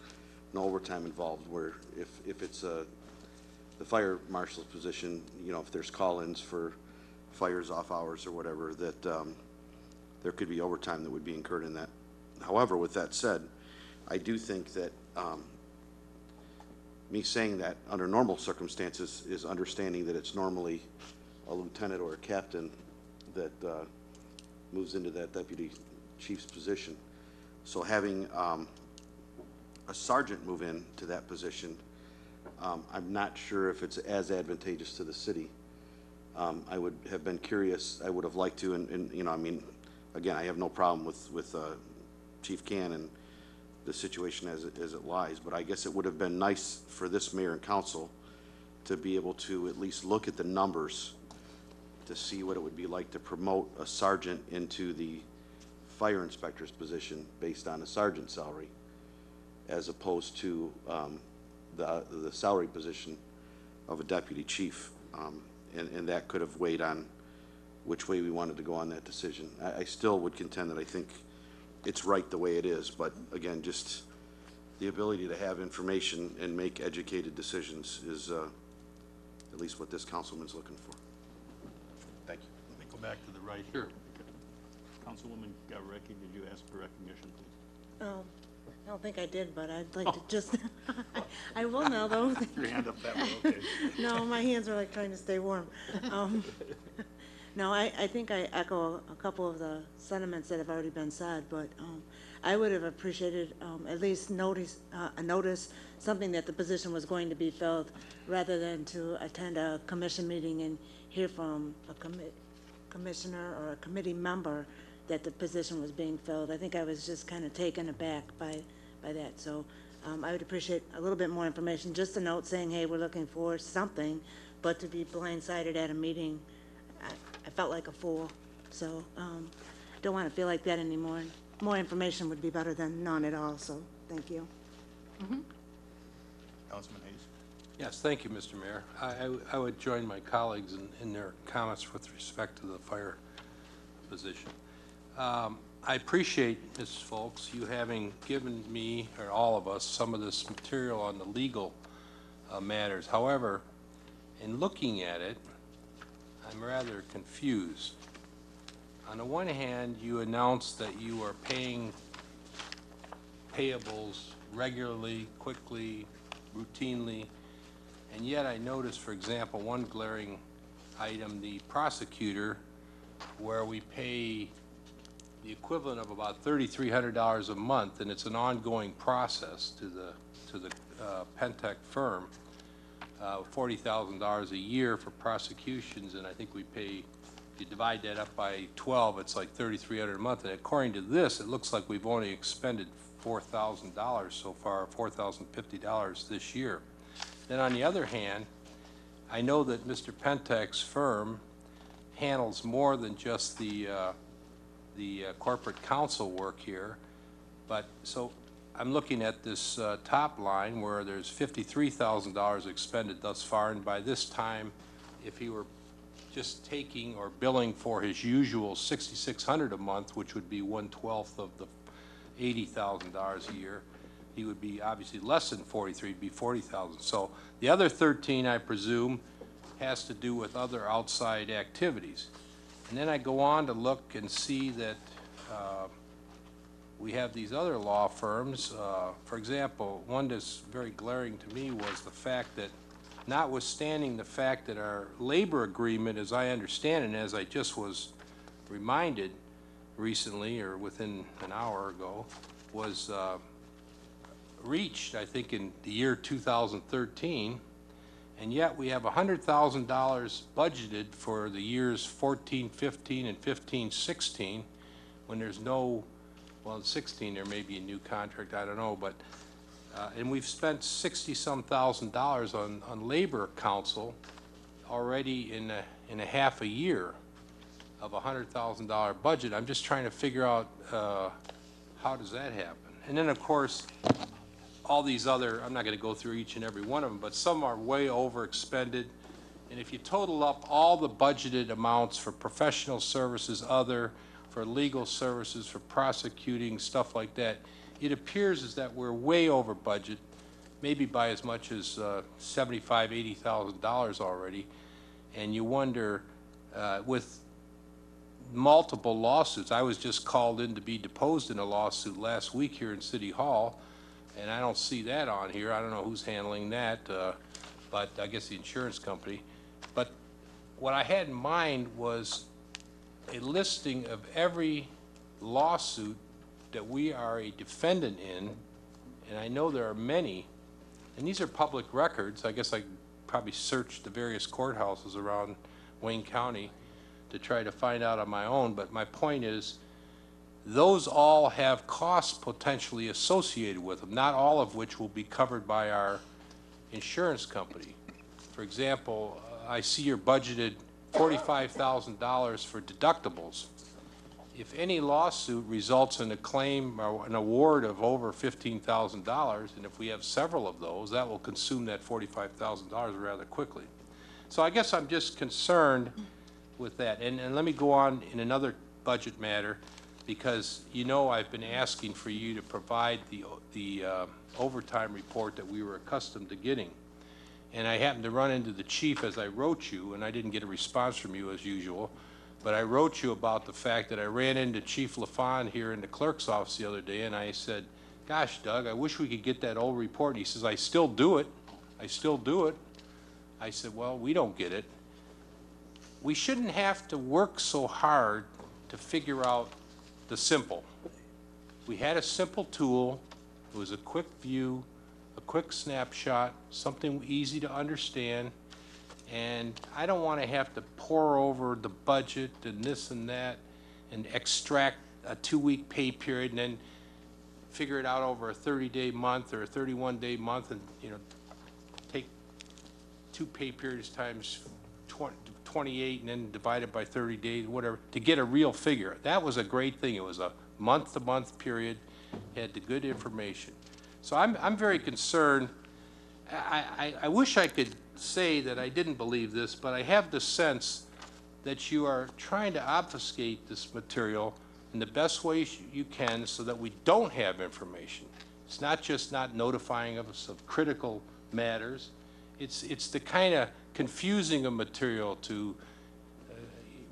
no overtime involved, where if it's the fire marshal's position, you know, if there's call-ins for fires off hours or whatever, that there could be overtime that would be incurred in that. However, with that said, I do think that me saying that under normal circumstances is understanding that it's normally a lieutenant or a captain that moves into that deputy chief's position. So having a sergeant move in to that position, I'm not sure if it's as advantageous to the city. I would have been curious, I would have liked to, and you know, I mean, again, I have no problem with Chief Cannon, the situation as it lies, but I guess it would have been nice for this mayor and council to be able to at least look at the numbers to see what it would be like to promote a sergeant into the fire inspector's position based on a sergeant salary, as opposed to the salary position of a deputy chief, and that could have weighed on which way we wanted to go on that decision. I still would contend that I think it's right the way it is, but again, just the ability to have information and make educated decisions is at least what this councilman's looking for. Thank you. Let me go back to the right Sure. here. Councilwoman Gavricki, did you ask for recognition, please? Oh, I don't think I did, but I'd like to just, I will now, though. Your hand up that way, okay. No, my hands are like trying to stay warm. No, I think I echo a couple of the sentiments that have already been said, but I would have appreciated at least notice, something that the position was going to be filled, rather than to attend a commission meeting and hear from a commissioner or a committee member that the position was being filled. I think I was just kind of taken aback by that. So I would appreciate a little bit more information, just a note saying, hey, we're looking for something, but to be blindsided at a meeting, I felt like a fool. So don't want to feel like that anymore. More information would be better than none at all, so thank you. Councilman Hayes. Yes, thank you, Mr. Mayor. I would join my colleagues in their comments with respect to the fire position. I appreciate, Mrs. Folks, you having given me, or all of us, some of this material on the legal matters. However, in looking at it, I'm rather confused. On the one hand, you announced that you are paying payables regularly, quickly, routinely, and yet I noticed, for example, one glaring item, the prosecutor, where we pay the equivalent of about $3,300 a month, and it's an ongoing process to the Pentec firm. $40,000 a year for prosecutions, and I think we pay, if you divide that up by 12, it's like $3,300 a month. And according to this, it looks like we've only expended $4,000 so far, $4,050 this year. Then on the other hand, I know that Mr. Pentek's firm handles more than just the corporate counsel work here, but so I'm looking at this top line where there's $53,000 expended thus far, and by this time, if he were just taking or billing for his usual $6,600 a month, which would be 1/12 of the $80,000 a year, he would be obviously less than 43, it'd be 40,000. So the other 13, I presume, has to do with other outside activities. And then I go on to look and see that we have these other law firms. For example, one that's very glaring to me was the fact that, notwithstanding the fact that our labor agreement, as I understand it, and as I just was reminded recently, or within an hour ago, was reached, I think, in the year 2013, and yet we have $100,000 budgeted for the years 14-15 and 15-16, when there's no, well, in 16 there may be a new contract, I don't know, but and we've spent $60-some thousand on labor counsel already in a half a year of a $100,000 budget. I'm just trying to figure out how does that happen. And then, of course, all these other, I'm not going to go through each and every one of them, but some are way over expended. And if you total up all the budgeted amounts for professional services, other, for legal services, for prosecuting, stuff like that, it appears as that we're way over budget, maybe by as much as $75,000, $80,000 already. And you wonder, with multiple lawsuits, I was just called in to be deposed in a lawsuit last week here in City Hall, and I don't see that on here. I don't know who's handling that, but I guess the insurance company. But what I had in mind was a listing of every lawsuit that we are a defendant in, and I know there are many, and these are public records. I guess I could probably search the various courthouses around Wayne County to try to find out on my own, but my point is, those all have costs potentially associated with them, not all of which will be covered by our insurance company. For example, I see you're budgeted $45,000 for deductibles. If any lawsuit results in a claim or an award of over $15,000, and if we have several of those, that will consume that $45,000 rather quickly. So I guess I'm just concerned with that. And let me go on in another budget matter, because you know I've been asking for you to provide the overtime report that we were accustomed to getting. And I happened to run into the chief as I wrote you, and I didn't get a response from you as usual, but I wrote you about the fact that I ran into Chief LaFawn here in the clerk's office the other day, and I said, gosh, Doug, I wish we could get that old report. And he says, I still do it. I still do it. I said, well, we don't get it. We shouldn't have to work so hard to figure out the simple. We had a simple tool. It was a quick view, a quick snapshot, something easy to understand. And I don't want to have to pore over the budget and this and that and extract a 2-week pay period and then figure it out over a 30-day month or a 31-day month, and take 2 pay periods times 28 and then divide it by 30 days, whatever, to get a real figure. That was a great thing. It was a month-to-month period, had the good information. So I'm very concerned. I wish I could say that I didn't believe this, but I have the sense that you are trying to obfuscate this material in the best way you can so that we don't have information. It's not just not notifying us of critical matters. It's the kind of confusing of material to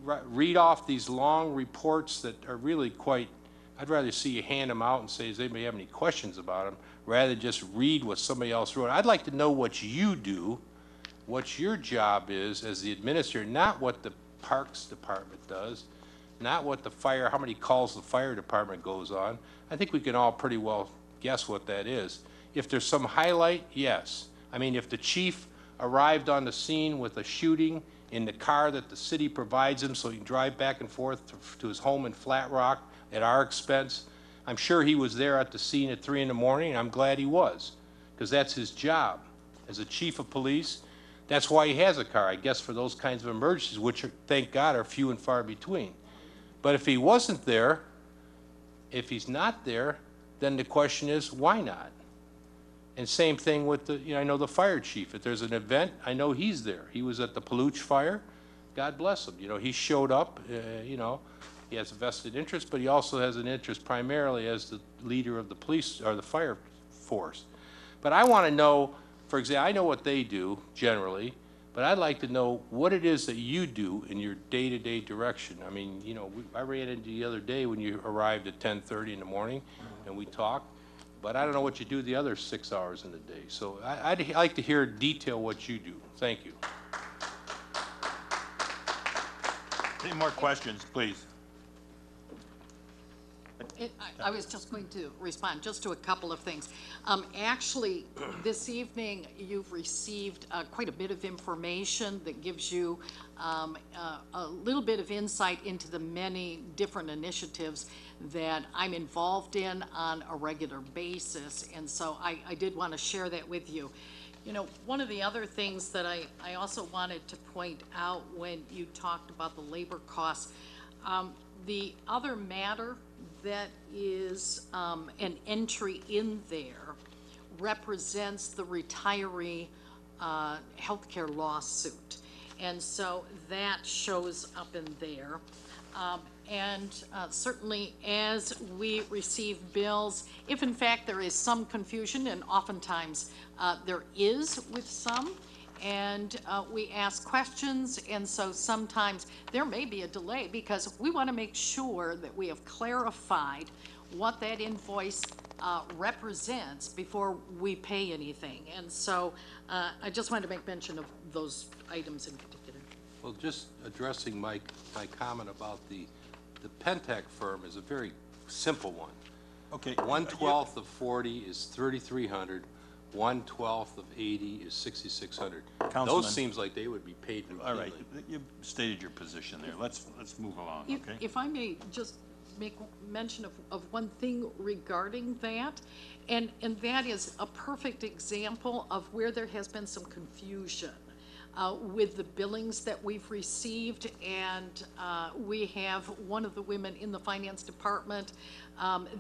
read off these long reports that are really quite, I'd rather see you hand them out and say, does anybody have any questions about them, rather than just read what somebody else wrote. I'd like to know what you do, what your job is as the administrator, not what the Parks Department does, not what the fire, how many calls the fire department goes on. I think we can all pretty well guess what that is. If there's some highlight, yes. I mean, if the chief arrived on the scene with a shooting in the car that the city provides him so he can drive back and forth to his home in Flat Rock at our expense. I'm sure he was there at the scene at 3 in the morning, and I'm glad he was, because that's his job as a chief of police. That's why he has a car, I guess, for those kinds of emergencies, which, thank God, are few and far between. But if he wasn't there, if he's not there, then the question is, why not? And same thing with the, I know the fire chief. If there's an event, I know he's there. He was at the Paluch fire. God bless him. He showed up, he has a vested interest, but he also has an interest primarily as the leader of the police or the fire force. But I want to know, for example, I know what they do generally, but I'd like to know what it is that you do in your day-to-day direction. I mean, I ran into you the other day when you arrived at 10:30 in the morning, and we talked, but I don't know what you do the other 6 hours in the day. So I'd like to hear detail what you do. Thank you. Any more questions, please? I was just going to respond just to a couple of things. Actually, this evening, you've received quite a bit of information that gives you a little bit of insight into the many different initiatives that I'm involved in on a regular basis, and so I did want to share that with you. One of the other things that I also wanted to point out when you talked about the labor costs, the other matter that is an entry in there represents the retiree healthcare lawsuit. And so that shows up in there. Certainly as we receive bills, if in fact there is some confusion, and oftentimes there is with some, and we ask questions, and so sometimes there may be a delay because we want to make sure that we have clarified what that invoice represents before we pay anything. And so I just wanted to make mention of those items in particular. Well, just addressing my comment about the Pentec firm is a very simple one. Okay. 1/12 of 40 is 3,300. 1/12 of 80 is 6,600. Councilman. Those seems like they would be paid routinely. All right, you stated your position there. Let's move along, okay? If I may just make mention of one thing regarding that, and that is a perfect example of where there has been some confusion with the billings that we've received, and we have one of the women in the finance department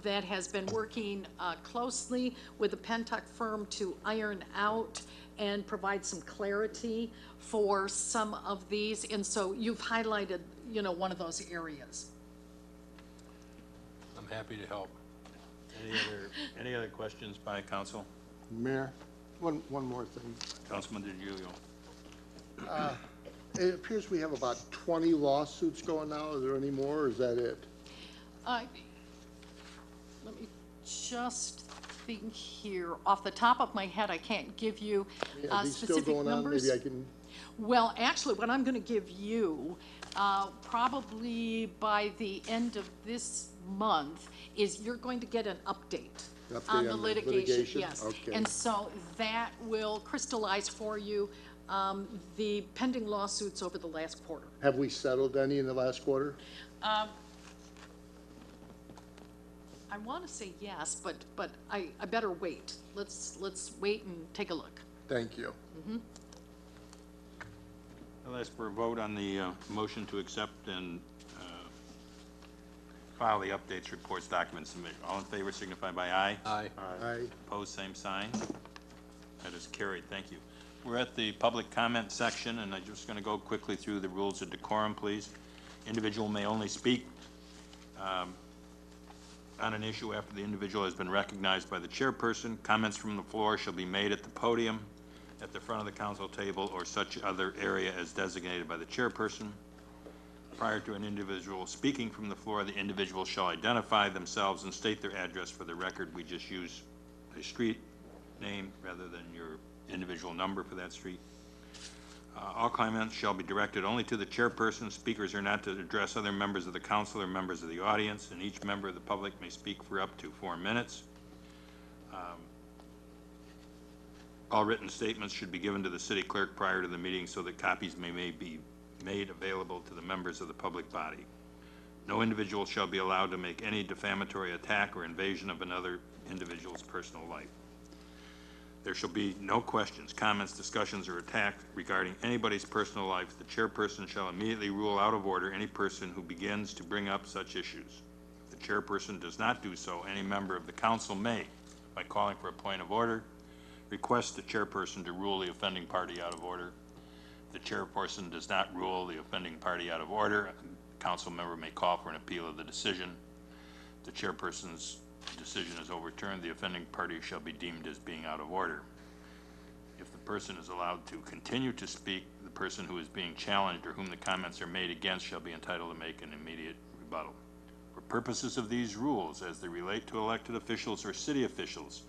that has been working closely with the Pentec firm to iron out and provide some clarity for some of these, and so you've highlighted, one of those areas. I'm happy to help. Any other questions by council? Mayor, one more thing. Councilman DiGiulio. It appears we have about 20 lawsuits going now. Are there any more, or is that it? Let me just think here. Off the top of my head, I can't give you Are these still specific going on? numbers. Maybe I can, Well, actually, what I'm going to give you, probably by the end of this month, is you're going to get an update Update on the on the litigation. litigation? Yes. Okay. And so that will crystallize for you the pending lawsuits over the last quarter. have we settled any in the last quarter? I want to say yes, but I better wait. Let's wait and take a look. Thank you. I'll ask for a vote on the motion to accept and file the updates, reports, documents submitted. All in favor signify by aye. Aye. Aye. Opposed, same sign. That is carried. Thank you. We're at the public comment section, and I'm just going to go quickly through the rules of decorum, please. Individual may only speak on an issue after the individual has been recognized by the chairperson. Comments from the floor shall be made at the podium, at the front of the council table, or such other area as designated by the chairperson. Prior to an individual speaking from the floor, the individual shall identify themselves and state their address for the record. We just use a street name rather than your individual number for that street. All comments shall be directed only to the chairperson. Speakers are not to address other members of the council or members of the audience, and each member of the public may speak for up to 4 minutes. All written statements should be given to the city clerk prior to the meeting so that copies may be made available to the members of the public body. No individual shall be allowed to make any defamatory attack or invasion of another individual's personal life. There shall be no questions, comments, discussions, or attacks regarding anybody's personal life. The chairperson shall immediately rule out of order any person who begins to bring up such issues. If the chairperson does not do so, any member of the council may, by calling for a point of order, request the chairperson to rule the offending party out of order. If the chairperson does not rule the offending party out of order, a council member may call for an appeal of the decision. If the chairperson's decision is overturned, the offending party shall be deemed as being out of order. If the person is allowed to continue to speak, the person who is being challenged or whom the comments are made against shall be entitled to make an immediate rebuttal. For purposes of these rules, as they relate to elected officials or city officials,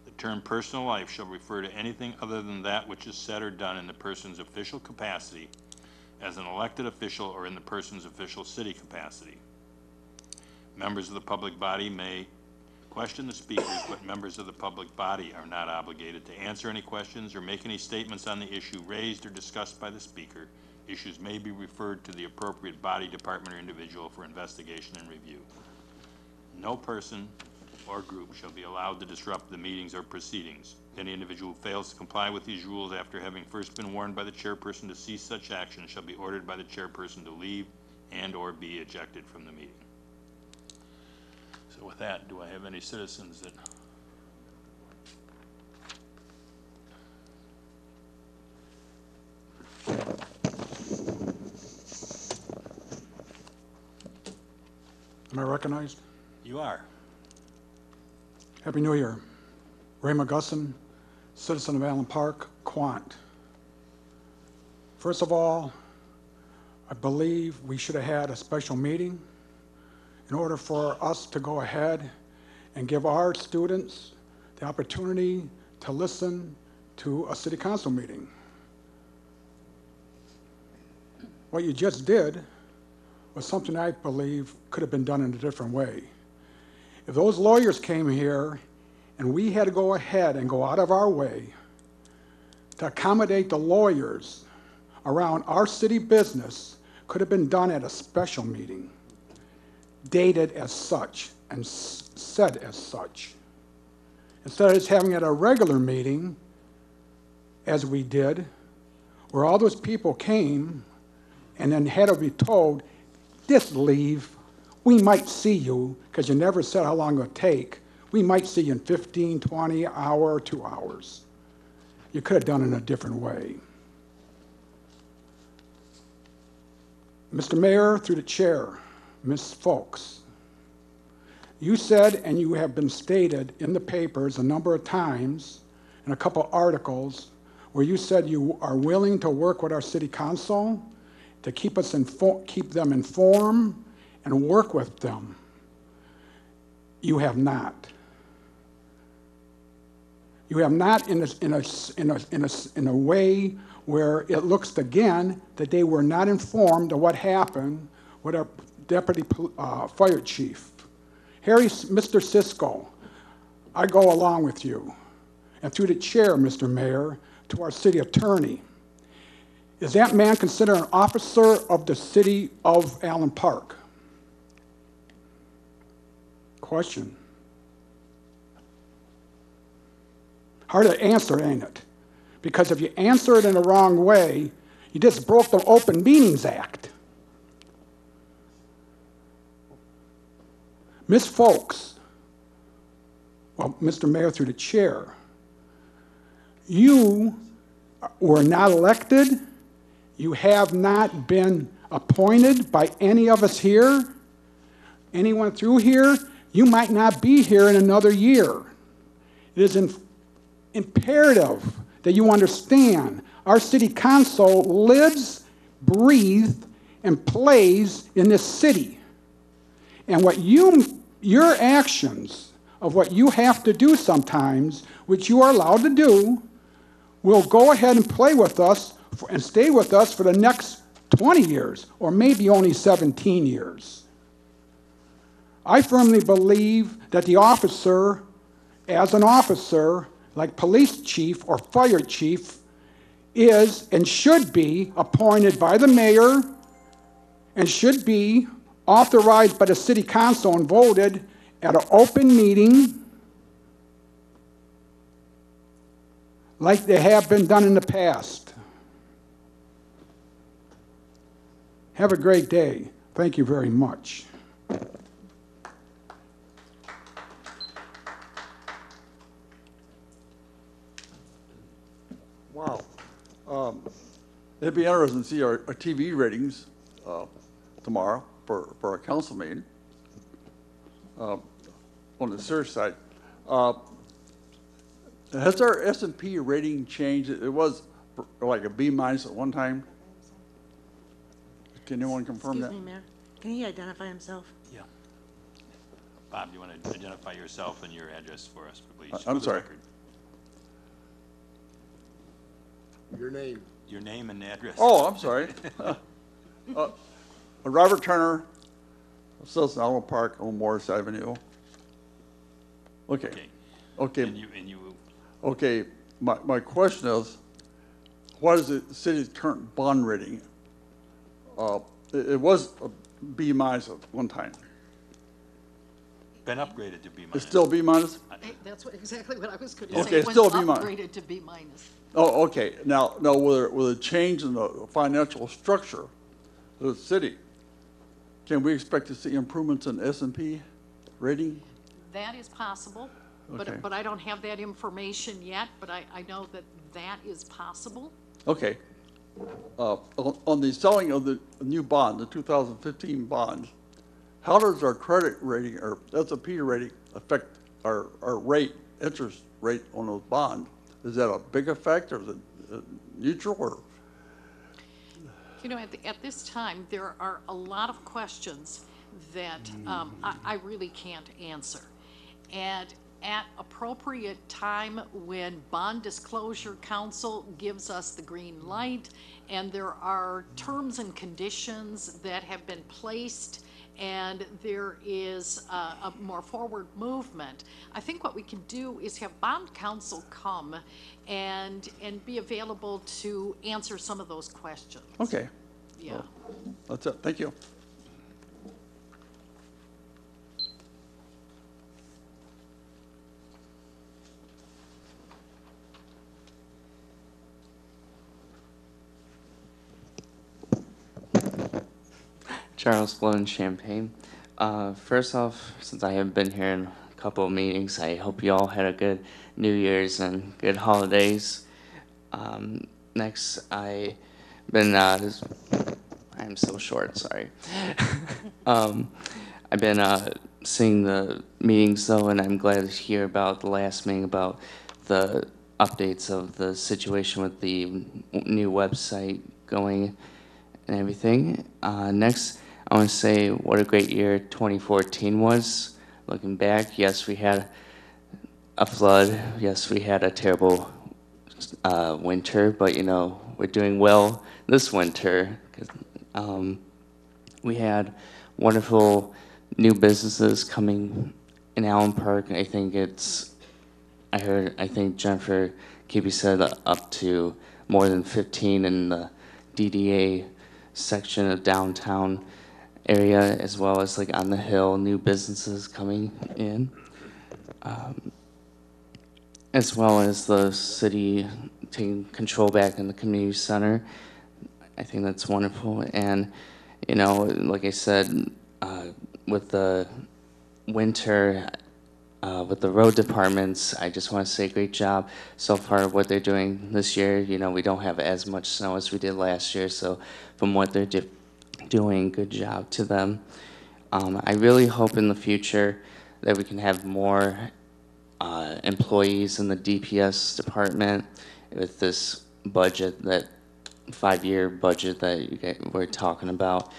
the term personal life shall refer to anything other than that which is said or done in the person's official capacity as an elected official or in the person's official city capacity. Members of the public body may question the speakers, but members of the public body are not obligated to answer any questions or make any statements on the issue raised or discussed by the speaker. Issues may be referred to the appropriate body, department, or individual for investigation and review. No person or group shall be allowed to disrupt the meetings or proceedings. Any individual who fails to comply with these rules after having first been warned by the chairperson to cease such action shall be ordered by the chairperson to leave and or be ejected from the meeting. So with that, do I have any citizens that... Am I recognized? You are. Happy New Year. Ray McGusson, citizen of Allen Park, Quant. First of all, I believe we should have had a special meeting in order for us to go ahead and give our students the opportunity to listen to a city council meeting. What you just did was something I believe could have been done in a different way. If those lawyers came here and we had to go ahead and go out of our way to accommodate the lawyers around our city business, could have been done at a special meeting, dated as such and said as such. Instead of just having it at a regular meeting, as we did, where all those people came and then had to be told, just leave. We might see you, because you never said how long it would take. We might see you in 15, 20, hour, 2 hours. You could have done it in a different way. Mr. Mayor, through the chair, Ms. Folks, you said, and you have been stated in the papers a number of times, in a couple articles, where you said you are willing to work with our city council to keep them informed and work with them. You have not. You have not in a way where it looks again that they were not informed of what happened with our deputy fire chief. Mr. Cisco, I go along with you, and through the chair, Mr. Mayor, to our city attorney. Is that man considered an officer of the city of Allen Park? Question. Hard to answer, ain't it? Because if you answer it in the wrong way, you just broke the Open Meetings Act. Ms. Folks, well, Mr. Mayor, through the chair, you were not elected. You have not been appointed by any of us here. Anyone through here, you might not be here in another year. It is imperative that you understand our city council lives, breathes, and plays in this city. And what your actions of what you have to do sometimes, which you are allowed to do, will go ahead and play with us and stay with us for the next 20 years, or maybe only 17 years. I firmly believe that the officer, as an officer, like police chief or fire chief, is and should be appointed by the mayor and should be authorized by the city council and voted at an open meeting like they have been done in the past. Have a great day. Thank you very much. Wow. It'd be interesting to see our TV ratings tomorrow for our council meeting. On the serious side, has our S&P rating changed? It was like a B minus at one time. Can anyone confirm that? Excuse me, Mayor. Can he identify himself? Yeah. Bob, do you want to identify yourself and your address for us, please? I'm for the sorry. record? Your name? Your name and address. Oh, I'm sorry. Robert Turner, Associate Allen Park on Morris Avenue. Okay. Okay. And you, Okay, my question is, what is the city's current bond rating? It was a B minus at one time. been upgraded to B minus. It's still B minus? That's exactly what I was going Okay, to say. it's still a B minus. Upgraded to B minus. Oh, okay. Now, with a change in the financial structure of the city, can we expect to see improvements in S&P rating? That is possible, Okay. but I don't have that information yet, but I know that that is possible. Okay. On the selling of the new bond, the 2015 bond, how does our credit rating or S&P rating affect our rate, interest rate on those bonds? Is that a big effect, or is it neutral, or? You know, at this time, there are a lot of questions that I really can't answer. And at appropriate time, when Bond Disclosure Council gives us the green light, and there are terms and conditions that have been placed, and there is a more forward movement, I think what we can do is have Bond Council come and be available to answer some of those questions. Okay. Yeah. That's it. Thank you. Charles Sloan, Champaign. First off, since I haven't been here in a couple of meetings, I hope you all had a good New Year's and good holidays. Next, I'm so short, sorry. I've been seeing the meetings though, and I'm glad to hear about the last meeting about the updates of the situation with the new website going and everything. Next, I want to say what a great year 2014 was. Looking back, yes, we had a flood. Yes, we had a terrible winter, but you know, we're doing well this winter. We had wonderful new businesses coming in Allen Park. I think Jennifer Keeby said up to more than 15 in the DDA section of downtown area, as well as like on the hill, new businesses coming in, as well as the city taking control back in the community center. I think that's wonderful. And you know, like I said, with the winter, with the road departments, I just want to say great job so far what they're doing this year. You know, we don't have as much snow as we did last year, so from what they're doing, good job to them. I really hope in the future that we can have more employees in the DPS department with this budget, that 5-year budget that we're talking about.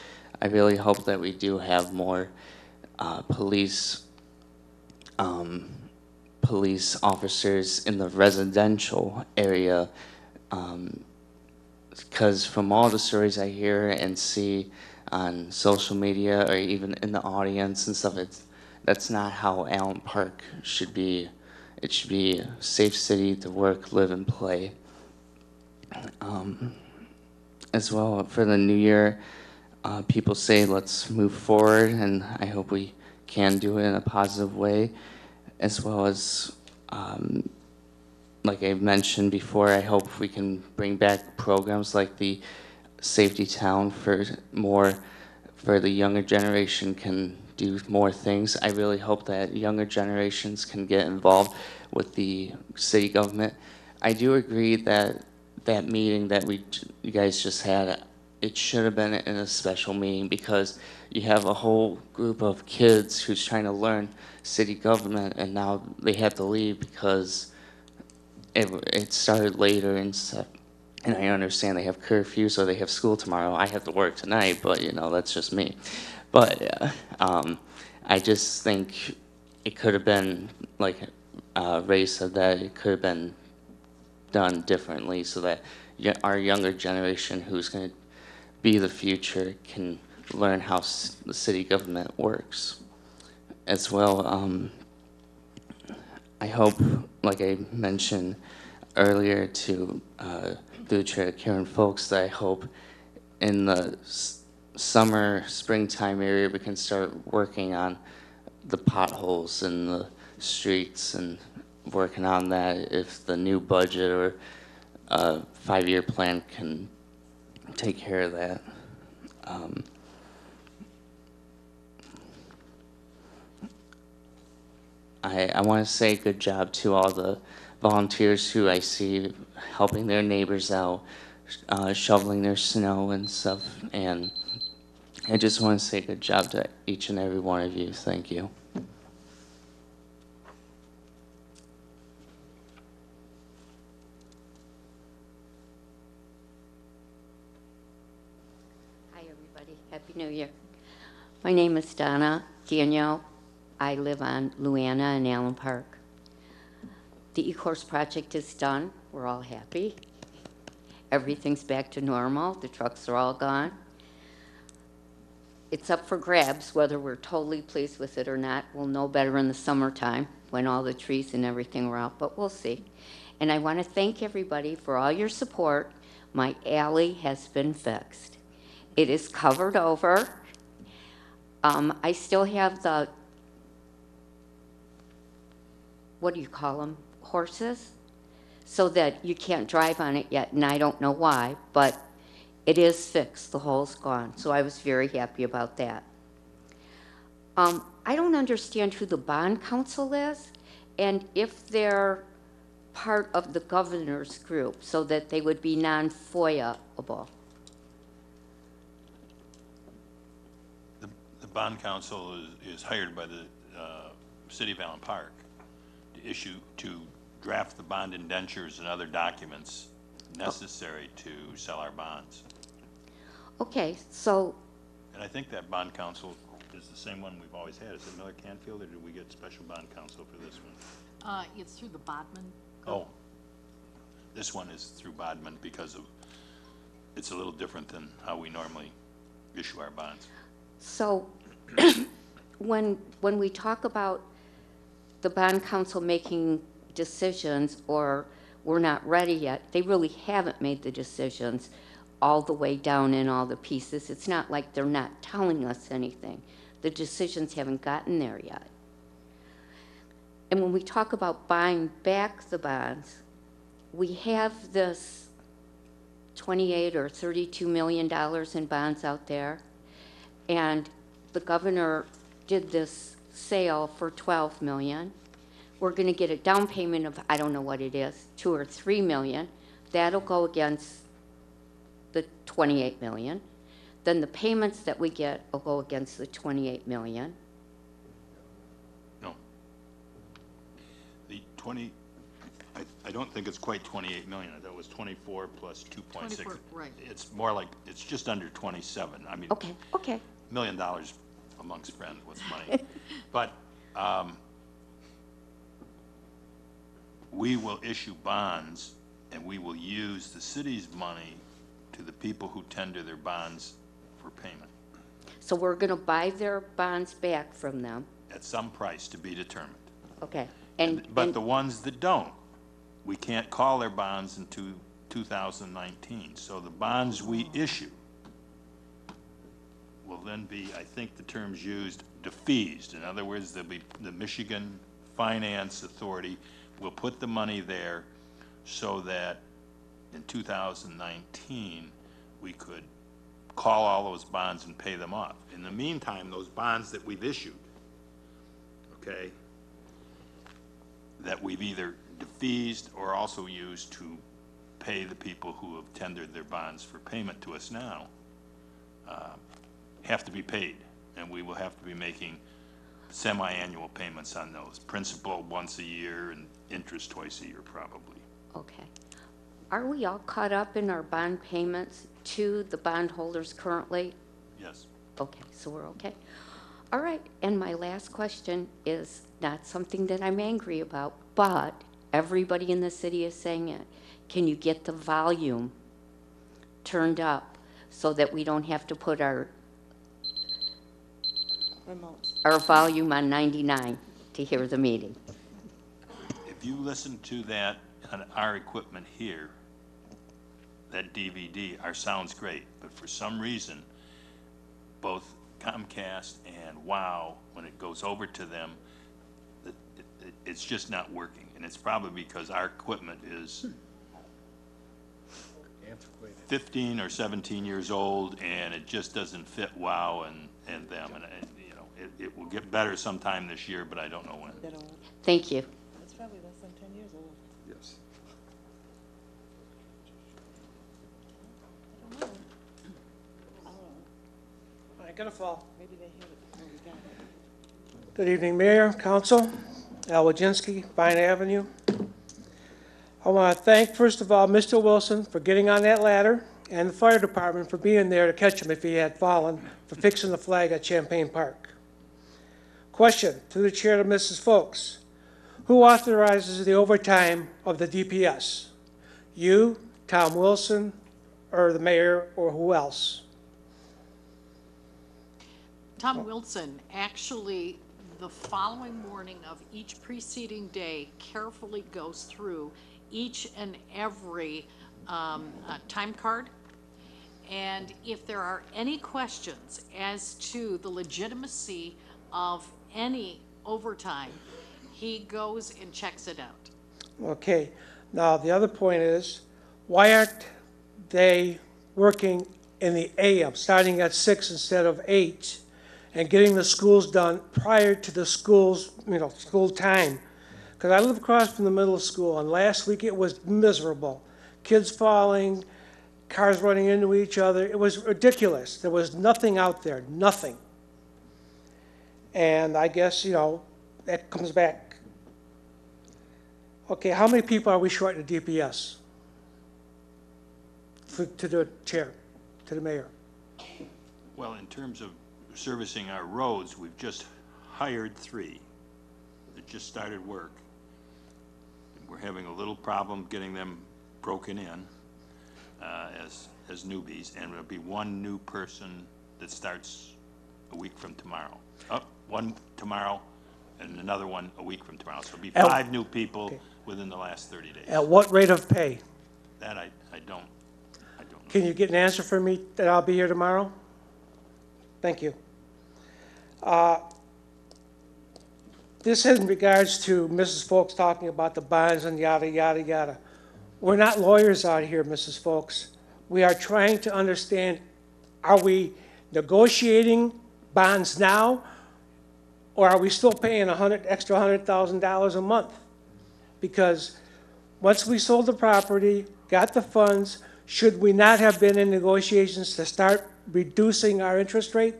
I really hope that we do have more police officers in the residential area, because from all the stories I hear and see on social media or even in the audience and stuff, that's not how Allen Park should be it should be a safe city to work, live, and play. As well, for the new year, people say let's move forward, and I hope we can do it in a positive way, as well as like I mentioned before, I hope we can bring back programs like the Safety Town for the younger generation can do more things. I really hope that younger generations can get involved with the city government. I do agree that that meeting that you guys just had, it should have been in a special meeting because you have a whole group of kids who's trying to learn city government and now they have to leave because it started later and stuff. And I understand they have curfew, so they have school tomorrow. I have to work tonight, but you know, that's just me. But I just think it could have been, like Ray said, that it could have been done differently so that our younger generation who's going to be the future can learn how the city government works. As well, I hope, like I mentioned earlier to through Chair Karen Folks, that I hope in the summer, springtime area we can start working on the potholes in the streets and working on that if the new budget or 5-year plan can take care of that. I want to say good job to all the volunteers who I see helping their neighbors out, shoveling their snow and stuff. And I just want to say good job to each and every one of you. Thank you. Hi, everybody. Happy New Year. My name is Donna Danielle. I live on Luana in Allen Park. The e-course project is done. We're all happy. Everything's back to normal. The trucks are all gone. It's up for grabs whether we're totally pleased with it or not. We'll know better in the summertime when all the trees and everything are out, but we'll see. And I want to thank everybody for all your support. My alley has been fixed. It is covered over. I still have the, what do you call them, horses? So that you can't drive on it yet, and I don't know why, but it is fixed. The hole's gone, so I was very happy about that. I don't understand who the bond council is, and if they're part of the governor's group, so that they would be non-FOIA-able. The bond council is hired by the city of Allen Park to draft the bond indentures and other documents necessary to sell our bonds. Okay, so. And I think that bond council is the same one we've always had. Is it Miller Canfield, or did we get special bond council for this one? It's through the Bodman. Oh, this one is through Bodman because of, it's a little different than how we normally issue our bonds. So when we talk about the bond council making decisions or we're not ready yet, they really haven't made the decisions all the way down in all the pieces. It's not like they're not telling us anything. The decisions haven't gotten there yet. And when we talk about buying back the bonds, we have this $28 or $32 million in bonds out there, and the governor did this sale for $12 million. We're going to get a down payment of, I don't know what it is, $2 or $3 million. That'll go against the $28 million. Then the payments that we get will go against the $28 million. No. The 20, I don't think it's quite 28 million. I thought it was 24 plus 2.6. 24, right. It's more like, it's just under 27. I mean, Okay, okay. $1 million amongst friends, what's money? But we will issue bonds, and we will use the city's money to the people who tender their bonds for payment So we're going to buy their bonds back from them. at some price to be determined. Okay. But the ones that don't, we can't call their bonds into 2019. So the bonds we issue will then be, I think the term's used, defeased. In other words, there'll be, the Michigan Finance Authority will put the money there so that in 2019, we could call all those bonds and pay them off. In the meantime, those bonds that we've issued, okay, that we've either defeased or also used to pay the people who have tendered their bonds for payment to us now, have to be paid, and we will have to be making semi-annual payments on those. Principal once a year and interest twice a year, probably. Okay. Are we all caught up in our bond payments to the bondholders currently? Yes. Okay, so we're okay. All right, and my last question is not something that I'm angry about, but everybody in the city is saying it. Can you get the volume turned up so that we don't have to put our volume on 99 to hear the meeting? If you listen to that on our equipment here, that DVD, our sound's great, but for some reason, both Comcast and WOW, when it goes over to them, it's just not working. And it's probably because our equipment is 15 or 17 years old, and it just doesn't fit WOW and them. And you know, it will get better sometime this year, but I don't know when. Thank you. It's probably less than 10 years old. Yes. I got a fall. Maybe they hear it before we got it. Good evening, Mayor, Council. Al Wojcinski, Vine Avenue. I want to thank, first of all, Mr. Wilson for getting on that ladder and the fire department for being there to catch him if he had fallen, for fixing the flag at Champaign Park. Question to the chair to Mrs. Folks. Who authorizes the overtime of the DPS? You, Tom Wilson, or the mayor, or who else? Tom Wilson actually, the following morning of each preceding day, carefully goes through each and every time card. And if there are any questions as to the legitimacy of any overtime, he goes and checks it out. Okay. Now, the other point is, why aren't they working in the AM, starting at 6 instead of 8, and getting the schools done prior to the schools, school time? Because I live across from the middle school, and last week it was miserable. Kids falling, cars running into each other. It was ridiculous. There was nothing out there, nothing. And I guess, that comes back. Okay, how many people are we short in the DPS? To the chair, to the mayor. Well, in terms of servicing our roads, we've just hired 3 that just started work. We're having a little problem getting them broken in as newbies, and there'll be 1 new person that starts a week from tomorrow. Oh, 1 tomorrow and another 1 a week from tomorrow. So it'll be 5 new people within the last 30 days. At what rate of pay? That I don't know. Can you get an answer for me that I'll be here tomorrow? Thank you. This is in regards to Mrs. Folks talking about the bonds and yada, yada, yada. We're not lawyers out here, Mrs. Folks. We are trying to understand, are we negotiating bonds now, or are we still paying extra $100,000 a month? Because once we sold the property, got the funds, should we not have been in negotiations to start reducing our interest rate?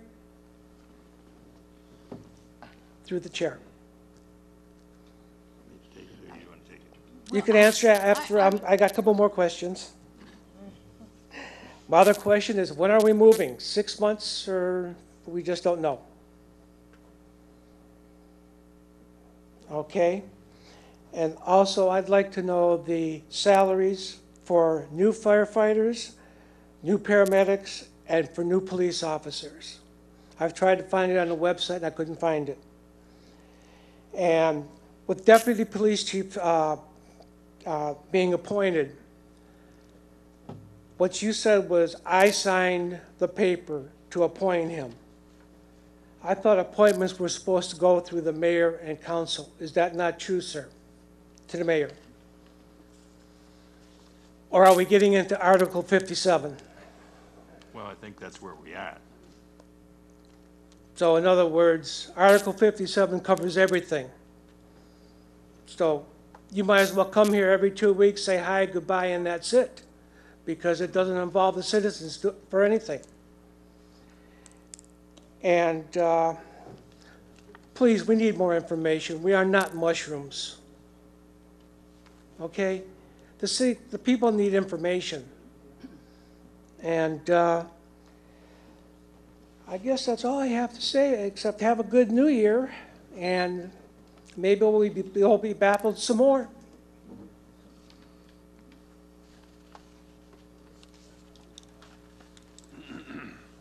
Through the chair. You can answer after I got a couple more questions. My other question is, when are we moving? 6 months, or we just don't know? Okay. And also, I'd like to know the salaries for new firefighters, new paramedics, and for new police officers. I've tried to find it on the website, and I couldn't find it. And with Deputy Police Chief being appointed, what you said was, I signed the paper to appoint him. I thought appointments were supposed to go through the mayor and council. Is that not true, sir? To the mayor? Or are we getting into Article 57? Well, I think that's where we're at. So in other words, Article 57 covers everything. So you might as well come here every 2 weeks, say hi, goodbye, and that's it, because it doesn't involve the citizens for anything. And please, we need more information. We are not mushrooms. Okay? The people need information. And I guess that's all I have to say, except have a good new year, and maybe we'll be baffled some more.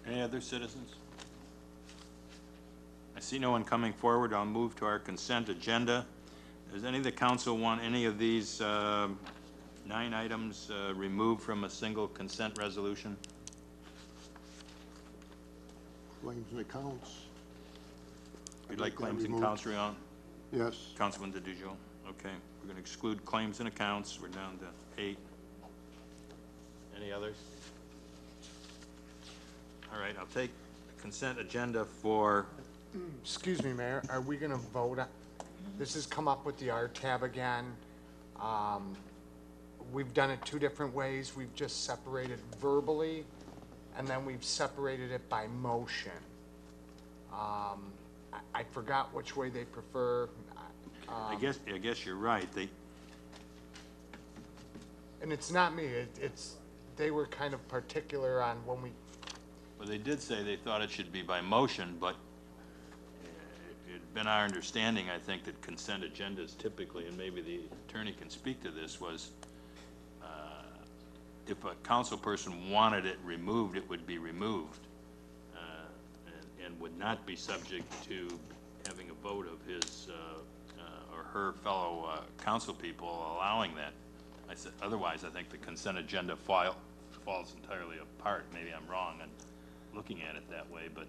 Any other citizens? I see no one coming forward. I'll move to our consent agenda. Does any of the council want any of these 9 items removed from a single consent resolution? Claims and accounts. You'd like claims and removed. accounts, Rion? Yes. Councilman DeDiggio? Okay, we're going to exclude claims and accounts. We're down to 8. Any others? All right, I'll take the consent agenda for, Excuse me, Mayor, are we gonna vote on, this has come up with the R-tab again. We've done it 2 different ways. We've just separated verbally, and then we've separated it by motion. I forgot which way they prefer. I guess you're right. And it's not me, they were kind of particular on when we, Well, they did say they thought it should be by motion, but it'd been our understanding, I think, that consent agendas typically, and maybe the attorney can speak to this, was if a council person wanted it removed, it would be removed and would not be subject to having a vote of his or her fellow council people allowing that. I said, otherwise, I think the consent agenda falls entirely apart. Maybe I'm wrong in looking at it that way, but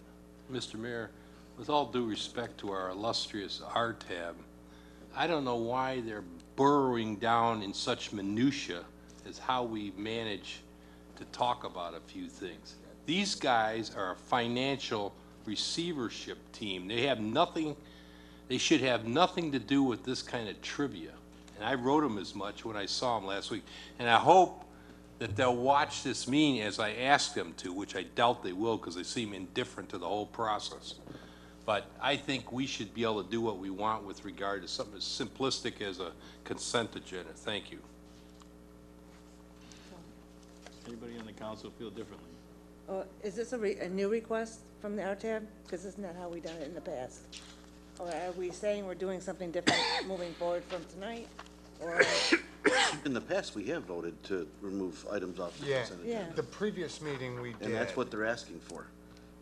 Mr. Mayor, with all due respect to our illustrious R-tab, I don't know why they're burrowing down in such minutia as how we manage to talk about a few things. These guys are a financial receivership team. They have nothing, they should have nothing to do with this kind of trivia. And I wrote them as much when I saw them last week. And I hope that they'll watch this meeting as I ask them to, which I doubt they will because they seem indifferent to the whole process. But I think we should be able to do what we want with regard to something as simplistic as a consent agenda. Thank you. anybody on the council feel differently? Is this a new request from the RTAB? Because isn't that how we done it in the past? Or are we saying we're doing something different moving forward from tonight? Or, In the past, we have voted to remove items off the yeah, consent agenda. Yeah. the previous meeting we did. And that's what they're asking for.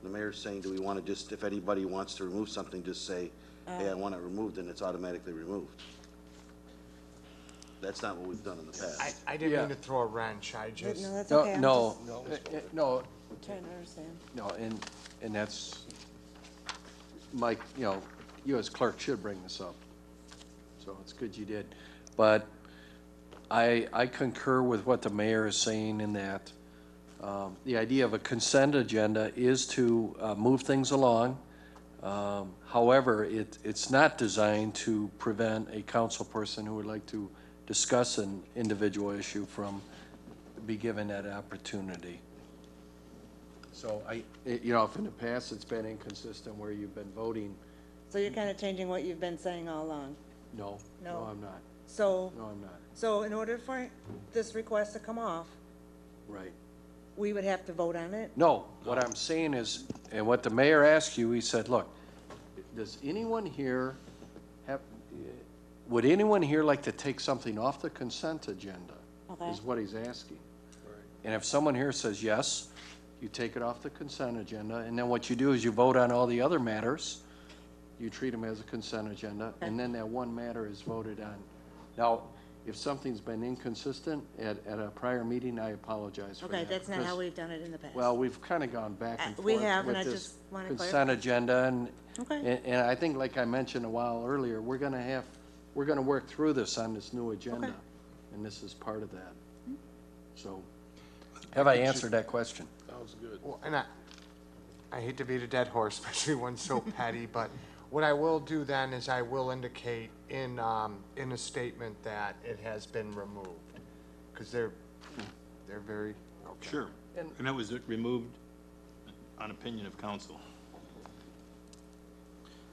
The mayor's saying, do we want to just, if anybody wants to remove something, just say, hey, I want it removed, and it's automatically removed. That's not what we've done in the past. I didn't Yeah. mean to throw a wrench, I just. no, that's No, okay. I'm no, just no, trying to understand. no, and that's, Mike, you as clerk should bring this up. So it's good you did. But I concur with what the mayor is saying in that the idea of a consent agenda is to move things along. However, it's not designed to prevent a council person who would like to discuss an individual issue from be given that opportunity. So if in the past it's been inconsistent where you've been voting, So you're kind of changing what you've been saying all along? no, No. I'm not. So, No, I'm not. so in order for this request to come off, Right. we would have to vote on it? No, what I'm saying is, and what the mayor asked you, he said, look, does anyone here would anyone here like to take something off the consent agenda? Okay. Is what he's asking. And if someone here says yes, you take it off the consent agenda, and then what you do is you vote on all the other matters, you treat them as a consent agenda, and then that one matter is voted on. Now, if something's been inconsistent at a prior meeting, I apologize for that. Okay, that's not how because- we've done it in the past. Well, we've kind of gone back and forth We have, and with I this just wanna consent clarify. agenda, and, Okay. and I think, like I mentioned a while earlier, we're gonna work through this on this new agenda, Okay. and this is part of that. So, have I answered that question? Well, and I hate to beat a dead horse, especially one so petty, but what I will do then is I will indicate in a statement that it has been removed, because they're very, okay. Sure. And that was removed on opinion of council.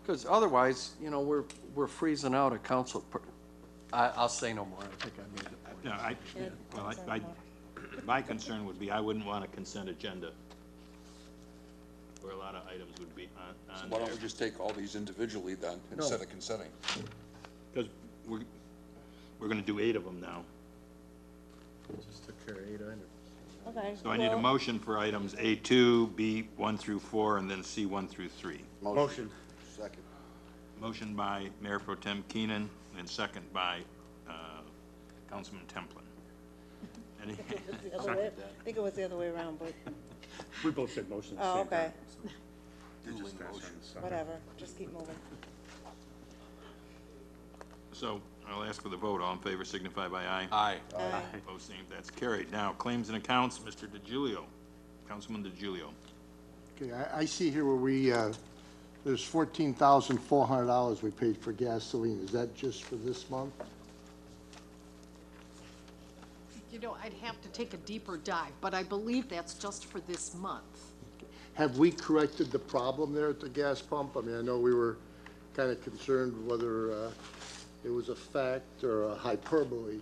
Because otherwise, you know, we're freezing out a council, I'll say no more, I think I made the point. No, my concern would be, I wouldn't want a consent agenda where a lot of items would be So on why don't there. we just take all these individually then, instead of consenting? Because we're gonna do 8 of them now. Just took care of 8 items. Okay. So I need a well, motion for items A2, B1 through 4, and then C1 through 3. Motion. Second. Motion by Mayor Pro Tem Keenan, and second by Councilman Templin. Any? the other way- I think it was the other way around, but, We both said motion oh, okay, Dueling motions. whatever, just keep moving. So I'll ask for the vote. All in favor signify by aye. Aye. Aye. Opposed, same. That's carried. Now, claims and accounts, Mr. DiGiulio, Councilman DiGiulio. Okay, I see here where we, there's $14,400 we paid for gasoline. Is that just for this month? You know, I'd have to take a deeper dive, but I believe that's just for this month. Have we corrected the problem there at the gas pump? I mean, I know we were kind of concerned whether it was a fact or a hyperbole,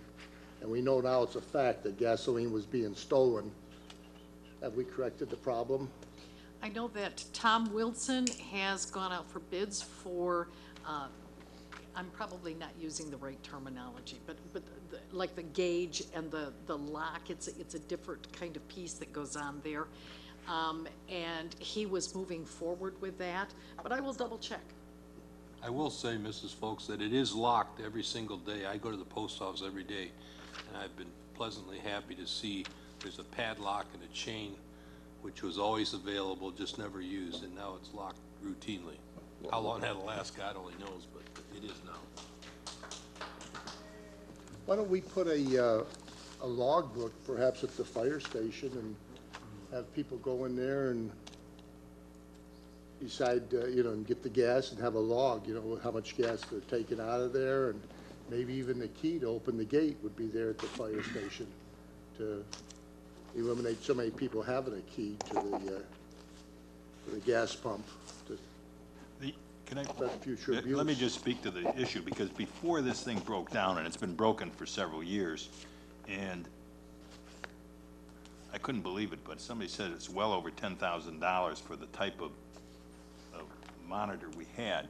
and we know now it's a fact that gasoline was being stolen. Have we corrected the problem? I know that Tom Wilson has gone out for bids for, I'm probably not using the right terminology, but like the gauge and the lock, it's a different kind of piece that goes on there. And he was moving forward with that, but I will double check. I will say, Mrs. Folks, that it is locked every single day. I go to the post office every day, and I've been pleasantly happy to see there's a padlock and a chain, which was always available, just never used, and now it's locked routinely. How long that'll last, God only knows, but it is now. Why don't we put a logbook perhaps at the fire station and have people go in there and decide, and get the gas and have a log, how much gas they're taking out of there, and maybe even the key to open the gate would be there at the fire station to eliminate so many people having a key to the gas pump to Can I, prevent future abuse. let me just speak to the issue, because before this thing broke down, and it's been broken for several years, and I couldn't believe it, but somebody said it's well over $10,000 for the type of monitor we had.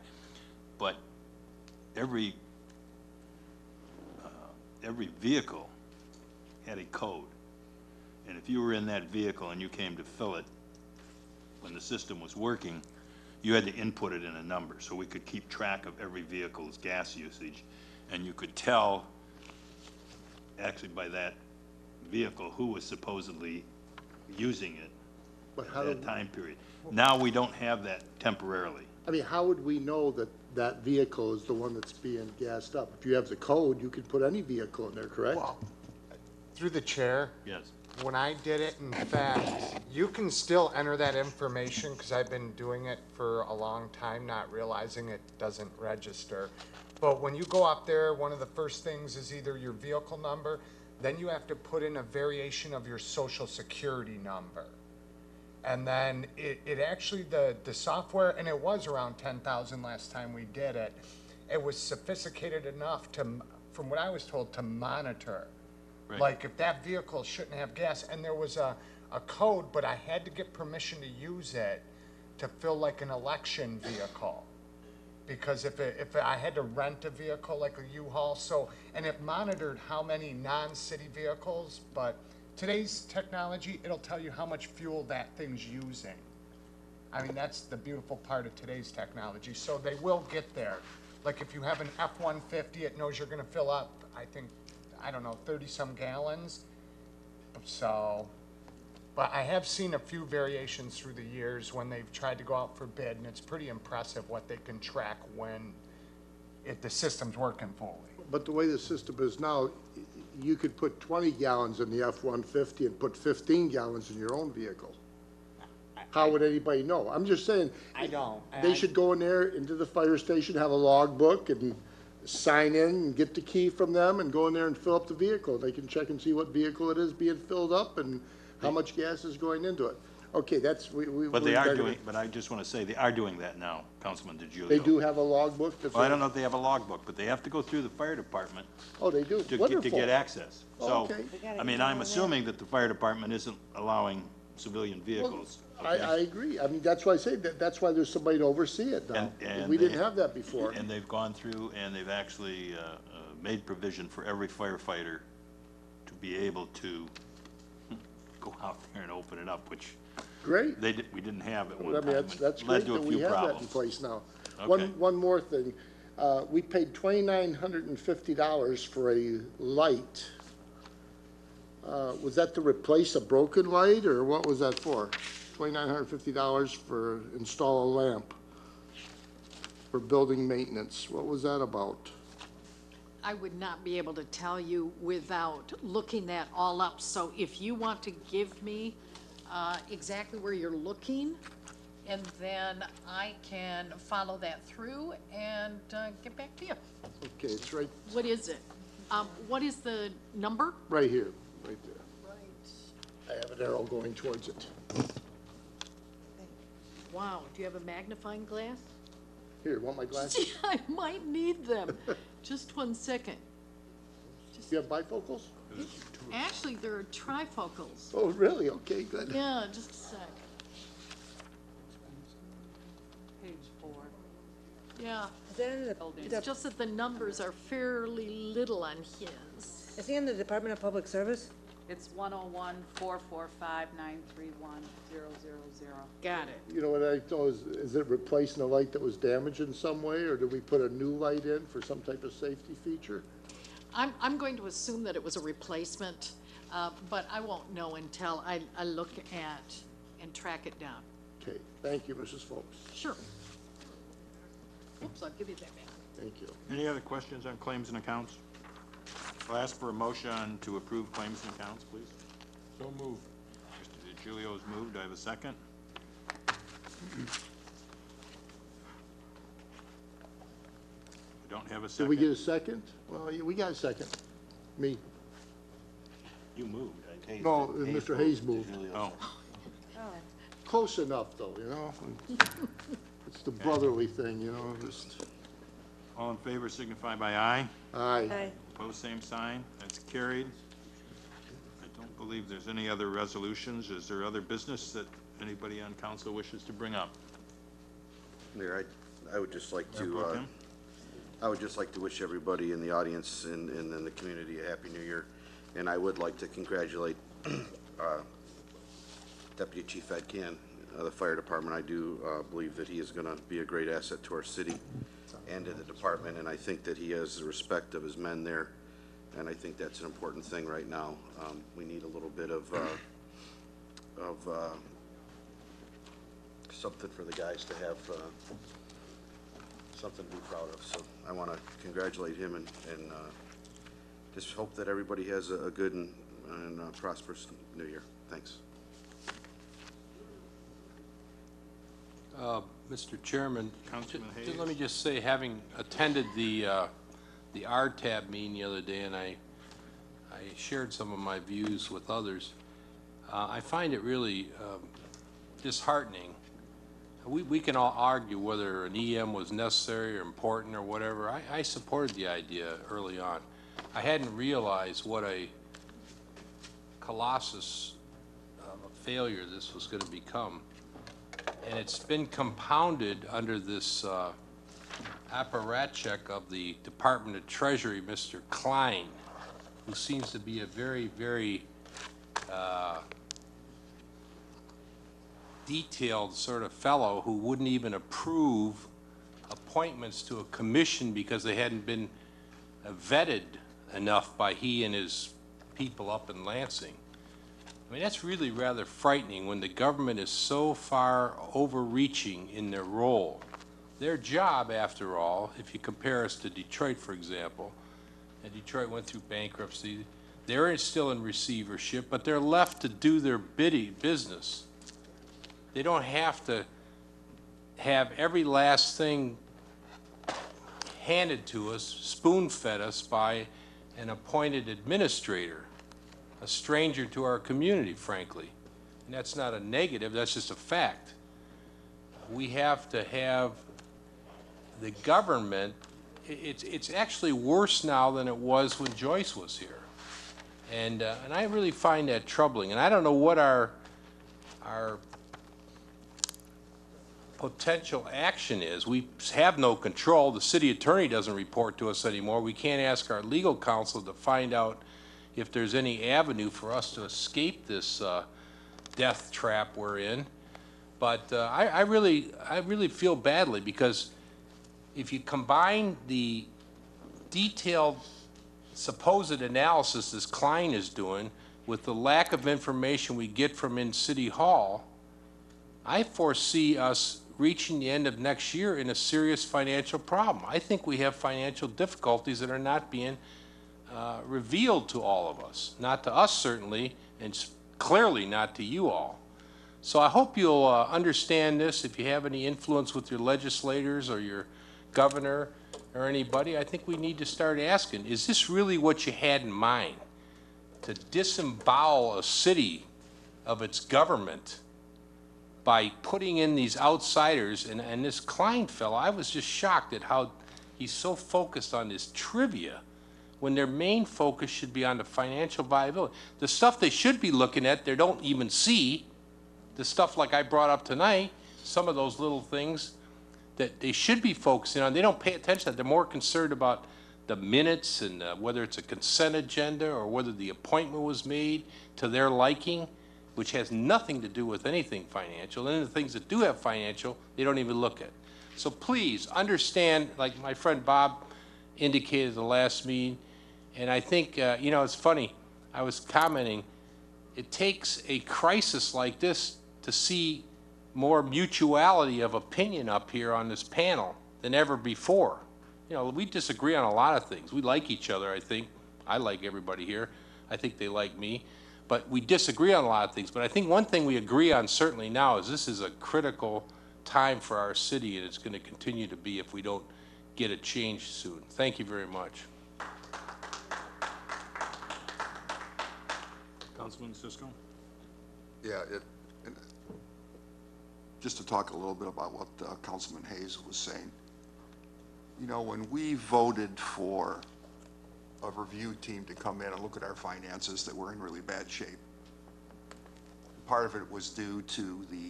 But every vehicle had a code. And if you were in that vehicle and you came to fill it, when the system was working, you had to input it in a number, so we could keep track of every vehicle's gas usage. And you could tell, actually by that vehicle, who was supposedly using it But at how that do, time period. Now we don't have that temporarily. I mean, how would we know that that vehicle is the one that's being gassed up? If you have the code, you could put any vehicle in there, correct? Well, through the chair, Yes. when I did it, in fact, you can still enter that information, because I've been doing it for a long time, not realizing it doesn't register. But when you go up there, one of the first things is either your vehicle number, then you have to put in a variation of your social security number. And then it actually, the software, and it was around 10,000 last time we did it, it was sophisticated enough to, from what I was told, to monitor. Right. Like if that vehicle shouldn't have gas, and there was a code, but I had to get permission to use it to fill like an election vehicle. Because if I had to rent a vehicle like a U-Haul, so, and it monitored how many non-city vehicles, but today's technology, it'll tell you how much fuel that thing's using. I mean, that's the beautiful part of today's technology, so they will get there. Like if you have an F-150, it knows you're gonna fill up, I think, I don't know, 30-some gallons. So, but I have seen a few variations through the years when they've tried to go out for bid, and it's pretty impressive what they can track when the system's working fully. But the way the system is now, you could put 20 gallons in the F-150 and put 15 gallons in your own vehicle. How would anybody know? I'm just saying. I don't. They should go in there into the fire station, have a logbook, and sign in and get the key from them and go in there and fill up the vehicle. They can check and see what vehicle it is being filled up and how much gas is going into it. Okay, that's, But they are doing, but I just want to say, they are doing that now, Councilman DiGiulio. They do have a logbook? Well, I don't know if they have a logbook, but they have to go through the fire department Oh, they do? to Wonderful. get access. Oh, So, okay. I mean, I'm assuming that the fire department isn't allowing civilian vehicles. I agree. I mean, that's why I say that, that's why there's somebody to oversee it now. And We didn't they- have that before. And they've gone through and they've actually made provision for every firefighter to be able to go out there and open it up, which Great. we didn't have at one I time. mean, that's It great led to that a we few have that in problems. place now. Okay. One more thing. We paid $2,950 for a light. Was that to replace a broken light, or what was that for? $2,950 for install a lamp for building maintenance. What was that about? I would not be able to tell you without looking that all up. So if you want to give me exactly where you're looking, and then I can follow that through and get back to you. Okay, it's right, What is it? What is the number? right here, right there. Right. I have an arrow going towards it. Wow, do you have a magnifying glass? Here, want my glasses? I might need them. Just 1 second. You have bifocals? Actually, there are trifocals. Oh, really? Okay, good. Yeah, just a sec. Page 4. Yeah, Is that in the, it's just that the numbers are fairly little on his. is he in the Department of Public Service? It's 101-445-931-000. Got it. You know what I thought is it replacing a light that was damaged in some way, or did we put a new light in for some type of safety feature? I'm going to assume that it was a replacement, but I won't know until I look at and track it down. Okay, thank you, Mrs. Folks. Sure. Oops, I'll give you that back. Thank you. Any other questions on claims and accounts? I'll ask for a motion to approve claims and accounts, please. So moved. Mr. DiGiulio has moved. Do I have a second? We don't have a Did second. we get a second? Well, we got a second. Me. You moved. No, Mr. Hayes moved. Oh, Close enough, though, you know? It's the brotherly thing, you know, just, all in favor signify by aye. aye. Opposed, same sign. That's carried. I don't believe there's any other resolutions. Is there other business that anybody on council wishes to bring up? Mayor, I would just like Mayor Pro to, Tem? I would just like to wish everybody in the audience and in the community a Happy New Year. And I would like to congratulate Deputy Chief Ed Can, the fire department. I do believe that he is going to be a great asset to our city and to the department, and I think that he has the respect of his men there, and I think that's an important thing right now. We need a little bit of something for the guys to have something to be proud of. So I want to congratulate him and just hope that everybody has a good and prosperous new year. Thanks. Mr. Chairman, Councilman Hayes. let me just say, having attended the RTAB meeting the other day, and I shared some of my views with others, I find it really disheartening. We can all argue whether an EM was necessary or important or whatever. I supported the idea early on. I hadn't realized what a colossus of a failure this was going to become. And it's been compounded under this apparatchik of the Department of Treasury, Mr. Klein, who seems to be a very, very detailed sort of fellow who wouldn't even approve appointments to a commission because they hadn't been vetted enough by he and his people up in Lansing. I mean, that's really rather frightening when the government is so far overreaching in their role. Their job, after all, if you compare us to Detroit, for example, and Detroit went through bankruptcy, they're still in receivership, but they're left to do their business. They don't have to have every last thing handed to us, spoon-fed us by an appointed administrator, a stranger to our community, frankly. And that's not a negative, that's just a fact. We have to have the government, it's actually worse now than it was when Joyce was here. And I really find that troubling. And I don't know what our potential action is. We have no control. The city attorney doesn't report to us anymore. We can't ask our legal counsel to find out if there's any avenue for us to escape this death trap we're in. But I really feel badly because if you combine the detailed supposed analysis this Klein is doing with the lack of information we get from in City Hall, I foresee us reaching the end of next year in a serious financial problem. I think we have financial difficulties that are not being revealed to all of us. Not to us, certainly, and clearly not to you all. So I hope you'll understand this. If you have any influence with your legislators or your governor or anybody, I think we need to start asking, is this really what you had in mind? To disembowel a city of its government by putting in these outsiders, and this Klein fellow, I was just shocked at how he's so focused on this trivia when their main focus should be on the financial viability. The stuff they should be looking at, they don't even see. The stuff like I brought up tonight, some of those little things that they should be focusing on, they don't pay attention to that. They're more concerned about the minutes and whether it's a consent agenda or whether the appointment was made to their liking, which has nothing to do with anything financial. And the things that do have financial, they don't even look at. So please understand, like my friend Bob indicated at the last meeting, and I think, you know, it's funny, I was commenting, it takes a crisis like this to see more mutuality of opinion up here on this panel than ever before. You know, we disagree on a lot of things. We like each other, I think. I like everybody here. I think they like me. But we disagree on a lot of things. But I think one thing we agree on certainly now is this is a critical time for our city, and it's going to continue to be if we don't get a change soon. Thank you very much. Councilman Cisco? Yeah, just to talk a little bit about what Councilman Hayes was saying. You know, when we voted for a review team to come in and look at our finances that were in really bad shape, part of it was due to the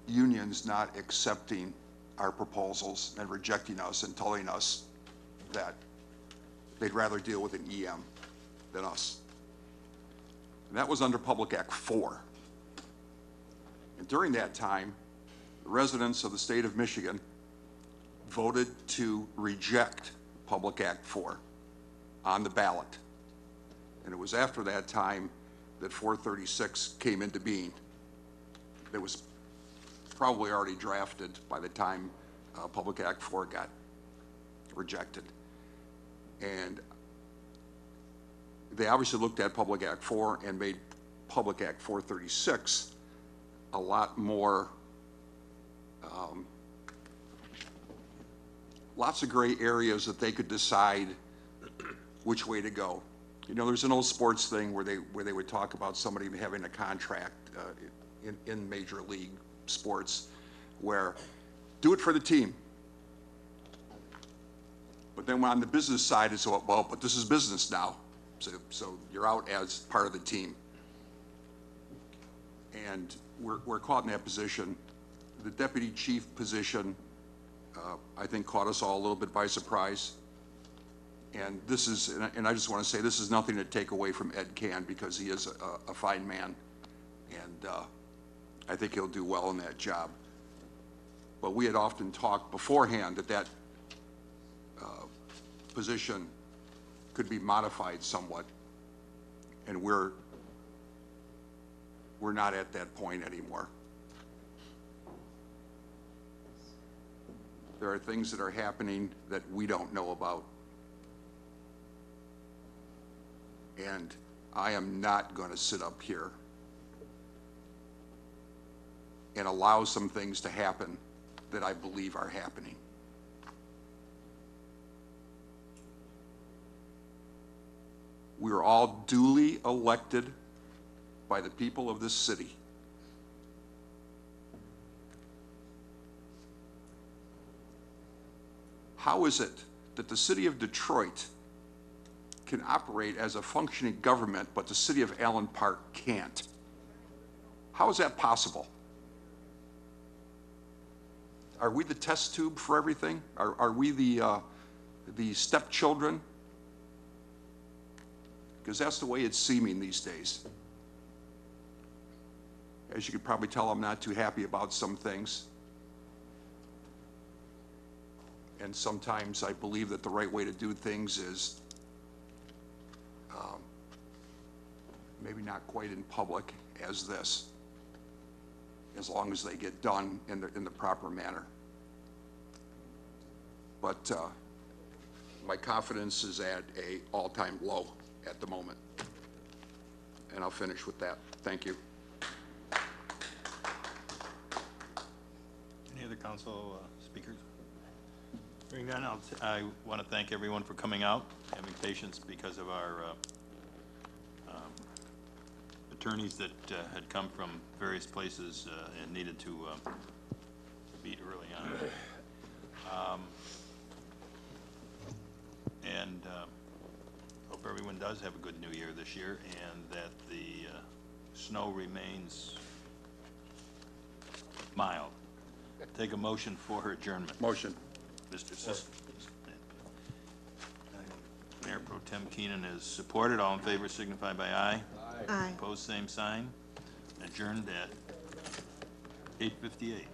unions not accepting our proposals and rejecting us and telling us that they'd rather deal with an EM than us. And that was under Public Act 4. And during that time, the residents of the state of Michigan voted to reject Public Act 4 on the ballot. And it was after that time that 436 came into being. It was probably already drafted by the time Public Act 4 got rejected. And they obviously looked at Public Act 4 and made Public Act 436 a lot more, lots of gray areas that they could decide which way to go. You know, there's an old sports thing where they would talk about somebody having a contract in major league sports where do it for the team. But then on the business side, it's well, but this is business now. So you're out as part of the team. And we're caught in that position. The deputy chief position, I think, caught us all a little bit by surprise. And this is, and I just want to say, this is nothing to take away from Ed Can, because he is a fine man. And I think he'll do well in that job. But we had often talked beforehand that that position could be modified somewhat, and we're not at that point anymore. There are things that are happening that we don't know about. And I am not going to sit up here and allow some things to happen that I believe are happening. We are all duly elected by the people of this city. How is it that the city of Detroit can operate as a functioning government, but the city of Allen Park can't? How is that possible? Are we the test tube for everything? Are we the stepchildren? Because that's the way it's seeming these days. As you could probably tell, I'm not too happy about some things. And sometimes I believe that the right way to do things is maybe not quite in public as this, as long as they get done in the proper manner. But my confidence is at an all-time low at the moment. And I'll finish with that. Thank you. Any other council speakers? Hearing none, I want to thank everyone for coming out, having patience because of our attorneys that had come from various places and needed to meet early on. And hope everyone does have a good new year this year, and that the snow remains mild. Take a motion for adjournment. Motion. Mr. Sis. Mayor Pro Tem Keenan is supported. All in favor signify by aye. Aye. Opposed, same sign. Adjourned at 8:58.